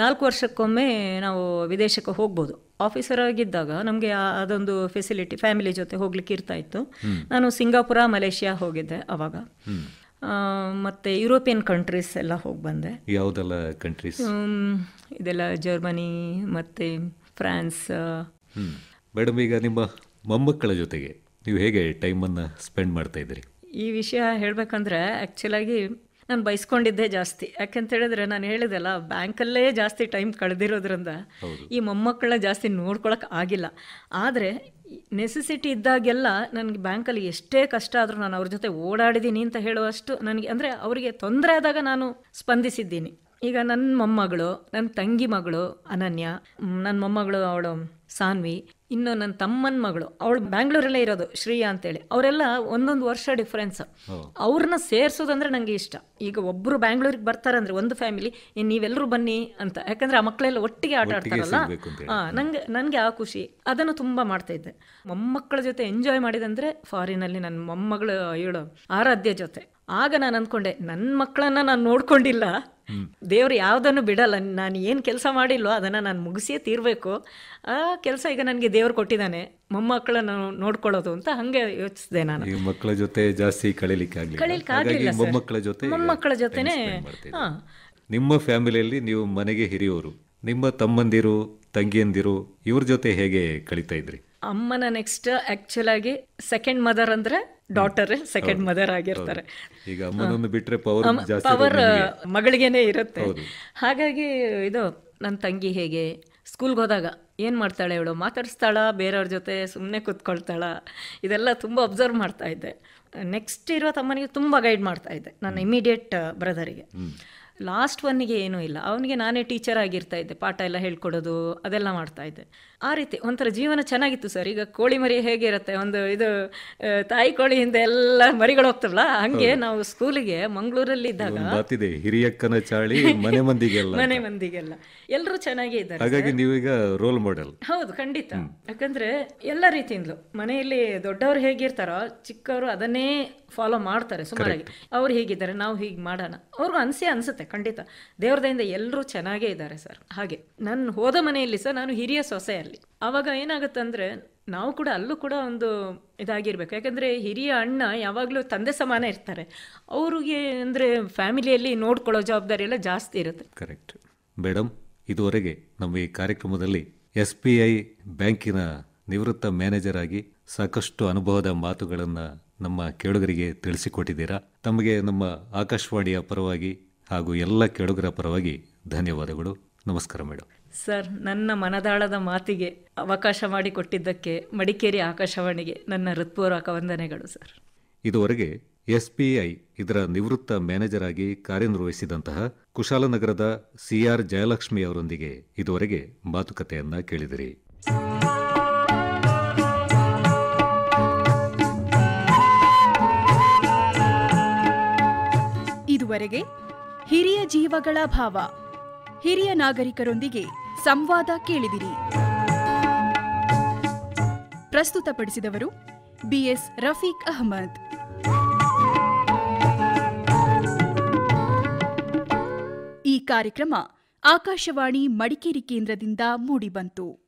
4 ವರ್ಷಕ್ಕೊಮ್ಮೆ ನಾವು ವಿದೇಶಕ್ಕೆ ಹೋಗ್ಬೋದು. ಆಫೀಸರ್ ಆಗಿದ್ದಾಗ ನಮಗೆ ಅದೊಂದು ಫೆಸಿಲಿಟಿ ಫ್ಯಾಮಿಲಿ ಜೊತೆ ಹೋಗ್ಲಿಕ್ಕೆ ಇರ್ತಾ ಇತ್ತು. ನಾನು ಸಿಂಗಾಪುರ, ಮಲೇಷ್ಯಾ ಹೋಗಿದ್ದೆ ಅವಾಗ. ಮತ್ತು ಯುರೋಪಿಯನ್ ಕಂಟ್ರೀಸ್ ಎಲ್ಲ ಹೋಗಿ ಬಂದೆ. ಯಾವುದೆಲ್ಲ ಕಂಟ್ರೀಸ್? ಇದೆಲ್ಲ ಜರ್ಮನಿ ಮತ್ತು ಫ್ರಾನ್ಸ್. ಮೇಡಮ್, ಈಗ ನಿಮ್ಮ ಮೊಮ್ಮಕ್ಕಳ ಜೊತೆಗೆ ನೀವು ಹೇಗೆ ಟೈಮನ್ನು ಸ್ಪೆಂಡ್ ಮಾಡ್ತಾ ಇದ್ದೀರಿ? ಈ ವಿಷಯ ಹೇಳಬೇಕಂದ್ರೆ ಆ್ಯಕ್ಚುಲಾಗಿ ನಾನು ಬಯಸ್ಕೊಂಡಿದ್ದೆ ಜಾಸ್ತಿ. ಯಾಕಂತ ಹೇಳಿದ್ರೆ ನಾನು ಹೇಳಿದೆಲ್ಲ, ಬ್ಯಾಂಕಲ್ಲೇ ಜಾಸ್ತಿ ಟೈಮ್ ಕಳೆದಿರೋದ್ರಿಂದ ಈ ಮೊಮ್ಮಕ್ಕಳನ್ನ ಜಾಸ್ತಿ ನೋಡ್ಕೊಳಕ್ಕೆ ಆಗಿಲ್ಲ. ಆದರೆ ನೆಸೆಸಿಟಿ ಇದ್ದಾಗೆಲ್ಲ ನನಗೆ ಬ್ಯಾಂಕಲ್ಲಿ ಎಷ್ಟೇ ಕಷ್ಟ ಆದರೂ ನಾನು ಅವ್ರ ಜೊತೆ ಓಡಾಡಿದ್ದೀನಿ ಅಂತ ಹೇಳುವಷ್ಟು ನನಗೆ, ಅಂದರೆ ಅವರಿಗೆ ತೊಂದರೆ ಆದಾಗ ನಾನು ಸ್ಪಂದಿಸಿದ್ದೀನಿ. ಈಗ ನನ್ನ ಮೊಮ್ಮಗಳು, ನನ್ನ ತಂಗಿ ಮಗಳು ಅನನ್ಯ, ನನ್ನ ಮೊಮ್ಮಗಳು ಅವಳು ಸಾನ್ವಿ, ಇನ್ನು ನನ್ನ ತಮ್ಮನ ಮಗಳು ಅವಳು ಬ್ಯಾಂಗ್ಳೂರಲ್ಲೇ ಇರೋದು, ಶ್ರೀಯಾ ಅಂತೇಳಿ. ಅವರೆಲ್ಲ 1 ವರ್ಷ ಡಿಫ್ರೆನ್ಸ್. ಅವ್ರನ್ನ ಸೇರಿಸೋದಂದ್ರೆ ನನಗೆ ಇಷ್ಟ. ಈಗ ಒಬ್ಬರು ಬ್ಯಾಂಗ್ಳೂರಿಗೆ ಬರ್ತಾರಂದ್ರೆ ಒಂದು ಫ್ಯಾಮಿಲಿ, ನೀವೆಲ್ಲರೂ ಬನ್ನಿ ಅಂತ, ಯಾಕಂದರೆ ಆ ಮಕ್ಕಳೆಲ್ಲ ಒಟ್ಟಿಗೆ ಆಟ ಆಡ್ತಾರಲ್ಲ, ನನಗೆ ಆ ಖುಷಿ, ಅದನ್ನು ತುಂಬ ಮಾಡ್ತಾ ಇದ್ದೆ. ಮೊಮ್ಮಕ್ಕಳ ಜೊತೆ ಎಂಜಾಯ್ ಮಾಡಿದಂದರೆ ಫಾರಿನಲ್ಲಿ ನನ್ನ ಮೊಮ್ಮಗಳು ಇವಳು ಆರಾಧ್ಯ ಜೊತೆ. ಆಗ ನಾನು ಅಂದ್ಕೊಂಡೆ, ನನ್ನ ಮಕ್ಕಳನ್ನ ನಾನು ನೋಡ್ಕೊಂಡಿಲ್ಲ, ದೇವರು ಯಾವುದನ್ನು ಬಿಡಲ್ಲ, ನಾನು ಏನು ಕೆಲಸ ಮಾಡಿಲ್ವೋ ಅದನ್ನು ನಾನು ಮುಗಿಸಿಯೇ ತೀರಬೇಕು. ಆ ಕೆಲಸ ಈಗ ನನಗೆ ದೇವ್ರು ಕೊಟ್ಟಿದ್ದಾನೆ, ಮೊಮ್ಮಕ್ಕಳನ್ನು ನೋಡ್ಕೊಳ್ಳೋದು ಅಂತ ಹಂಗೆ ಯೋಚಿಸಿದೆ ನಾನು. ಮಕ್ಕಳ ಜೊತೆ ಜಾಸ್ತಿ ಕಳೀಲಿಕ್ಕಾಗಲಿಲ್ಲ, ಮೊಮ್ಮಕ್ಕಳ ಜೊತೆನೇ. ನಿಮ್ಮ ಫ್ಯಾಮಿಲಿಯಲ್ಲಿ ನೀವು ಮನೆಗೆ ಹಿರಿಯೋರು, ನಿಮ್ಮ ತಮ್ಮಂದಿರು ತಂಗಿಯಂದಿರು ಇವ್ರ ಜೊತೆ ಹೇಗೆ ಕಳೀತಾ ಇದ್ರಿ? ಅಮ್ಮನ ನೆಕ್ಸ್ಟ್ ಆ್ಯಕ್ಚುಲಾಗಿ ಸೆಕೆಂಡ್ ಮದರ್ ಅಂದರೆ ಡಾಟರ್ ಸೆಕೆಂಡ್ ಮದರ್ ಆಗಿರ್ತಾರೆ. ಈಗ ಅಮ್ಮನನ್ನು ಬಿಟ್ಟರೆ ಪವರ್ ಮಗಳಿಗೇನೆ ಇರುತ್ತೆ. ಹಾಗಾಗಿ ಇದು ನನ್ನ ತಂಗಿ ಹೇಗೆ ಸ್ಕೂಲ್ಗೆ ಹೋದಾಗ ಏನು ಮಾಡ್ತಾಳೆ, ಇವಳು ಮಾತಾಡಿಸ್ತಾಳ, ಬೇರೆಯವ್ರ ಜೊತೆ ಸುಮ್ಮನೆ ಕೂತ್ಕೊಳ್ತಾಳ, ಇದೆಲ್ಲ ತುಂಬ ಅಬ್ಸರ್ವ್ ಮಾಡ್ತಾ ಇದ್ದೆ. ನೆಕ್ಸ್ಟ್ ಇರೋ ತಮ್ಮನಿಗೆ ತುಂಬ ಗೈಡ್ ಮಾಡ್ತಾ ಇದ್ದೆ, ನನ್ನ ಇಮಿಡಿಯೇಟ್ ಬ್ರದರಿಗೆ. ಲಾಸ್ಟ್ ಒನ್ನಿಗೆ ಏನೂ ಇಲ್ಲ, ಅವನಿಗೆ ನಾನೇ ಟೀಚರ್ ಆಗಿರ್ತಾ ಇದ್ದೆ, ಪಾಠ ಎಲ್ಲ ಹೇಳ್ಕೊಡೋದು ಅದೆಲ್ಲ ಮಾಡ್ತಾ ಇದ್ದೆ. ಆ ರೀತಿ ಒಂಥರ ಜೀವನ ಚೆನ್ನಾಗಿತ್ತು ಸರ್. ಈಗ ಕೋಳಿ ಮರಿ ಹೇಗಿರುತ್ತೆ, ಒಂದು ಇದು ತಾಯಿ ಕೋಳಿ ಹಿಂದೆ ಎಲ್ಲ ಮರಿಗಳು ಹೋಗ್ತಾವಲ್ಲ, ಹಂಗೆ ನಾವು ಸ್ಕೂಲಿಗೆ ಮಂಗಳೂರಲ್ಲಿ ಇದ್ದಾಗ ಹಿರಿಯಕ್ಕನ ಚಾಳಿ ಮನೆ ಮಂದಿಗೆಲ್ಲ ಎಲ್ಲರೂ ಚೆನ್ನಾಗೇ ಇದ್ದಾರೆ. ಹಾಗಾಗಿ ನೀವೀಗ ರೋಲ್ ಮಾಡೆಲ್. ಹೌದು, ಖಂಡಿತ. ಯಾಕಂದ್ರೆ ಎಲ್ಲ ರೀತಿಯಿಂದಲೂ ಮನೆಯಲ್ಲಿ ದೊಡ್ಡವರು ಹೇಗಿರ್ತಾರೋ ಚಿಕ್ಕವರು ಅದನ್ನೇ ಫಾಲೋ ಮಾಡ್ತಾರೆ ಸುಮಾರಾಗಿ. ಅವ್ರು ಹೀಗಿದ್ದಾರೆ, ನಾವು ಹೀಗೆ ಮಾಡೋಣ, ಅವ್ರಿಗೂ ಅನ್ಸುತ್ತೆ ಖಂಡಿತ. ದೇವ್ರದಿಂದ ಎಲ್ಲರೂ ಚೆನ್ನಾಗೇ ಇದ್ದಾರೆ ಸರ್. ಹಾಗೆ ನಾನು ಹೋದ ಮನೆಯಲ್ಲಿ ಸರ್, ನಾನು ಹಿರಿಯ ಸೊಸೆ ಅಲ್ಲಿ. ಆವಾಗ ಏನಾಗುತ್ತಂದ್ರೆ ನಾವು ಕೂಡ ಅಲ್ಲೂ ಕೂಡ ಒಂದು ಇದಾಗಿರ್ಬೇಕು. ಯಾಕಂದರೆ ಹಿರಿಯ ಅಣ್ಣ ಯಾವಾಗಲೂ ತಂದೆ ಸಮಾನ ಇರ್ತಾರೆ, ಅವ್ರಿಗೆ ಅಂದರೆ ಫ್ಯಾಮಿಲಿಯಲ್ಲಿ ನೋಡ್ಕೊಳ್ಳೋ ಜವಾಬ್ದಾರಿ ಎಲ್ಲ ಜಾಸ್ತಿ ಇರುತ್ತೆ. Correct madam. ಇದುವರೆಗೆ ನಮ್ಮ ಈ ಕಾರ್ಯಕ್ರಮದಲ್ಲಿ SBI ಬ್ಯಾಂಕಿನ ನಿವೃತ್ತ ಮ್ಯಾನೇಜರ್ ಆಗಿ ಸಾಕಷ್ಟು ಅನುಭವದ ಮಾತುಗಳನ್ನು ನಮ್ಮ ಕೇಳುಗರಿಗೆ ತಿಳಿಸಿಕೊಟ್ಟಿದ್ದೀರಾ. ತಮಗೆ ನಮ್ಮ ಆಕಾಶವಾಣಿಯ ಪರವಾಗಿ ಹಾಗೂ ಎಲ್ಲ ಕೇಳುಗರ ಪರವಾಗಿ ಧನ್ಯವಾದಗಳು. ನಮಸ್ಕಾರ ಮೇಡಮ್. ಸರ್, ನನ್ನ ಮನದಾಳದ ಮಾತಿಗೆ ಅವಕಾಶ ಮಾಡಿಕೊಟ್ಟಿದ್ದಕ್ಕೆ ಮಡಿಕೇರಿ ಆಕಾಶವಾಣಿಗೆ ನನ್ನ ಹೃತ್ಪೂರ್ವಕ ವಂದನೆಗಳು ಸರ್. ಇದುವರೆಗೆ SBI ಇದರ ನಿವೃತ್ತ ಮ್ಯಾನೇಜರ್ ಆಗಿ ಕಾರ್ಯನಿರ್ವಹಿಸಿದಂತಹ ಕುಶಾಲನಗರದ CR ಜಯಲಕ್ಷ್ಮಿ ಅವರೊಂದಿಗೆ ಇದುವರೆಗೆ ಮಾತುಕತೆಯನ್ನ ಕೇಳಿದಿರಿ. ಇದುವರೆಗೆ ಹಿರಿಯ ಜೀವಗಳ ಭಾವ, ಹಿರಿಯ ನಾಗರಿಕರೊಂದಿಗೆ ಸಂವಾದ ಕೇಳಿದಿರಿ. ಪ್ರಸ್ತುತಪಡಿಸಿದವರು ಬಿಎಸ್ ರಫೀಕ್ ಅಹಮದ್. ಈ ಕಾರ್ಯಕ್ರಮ ಆಕಾಶವಾಣಿ ಮಡಿಕೇರಿ ಕೇಂದ್ರದಿಂದ ಮೂಡಿಬಂತು.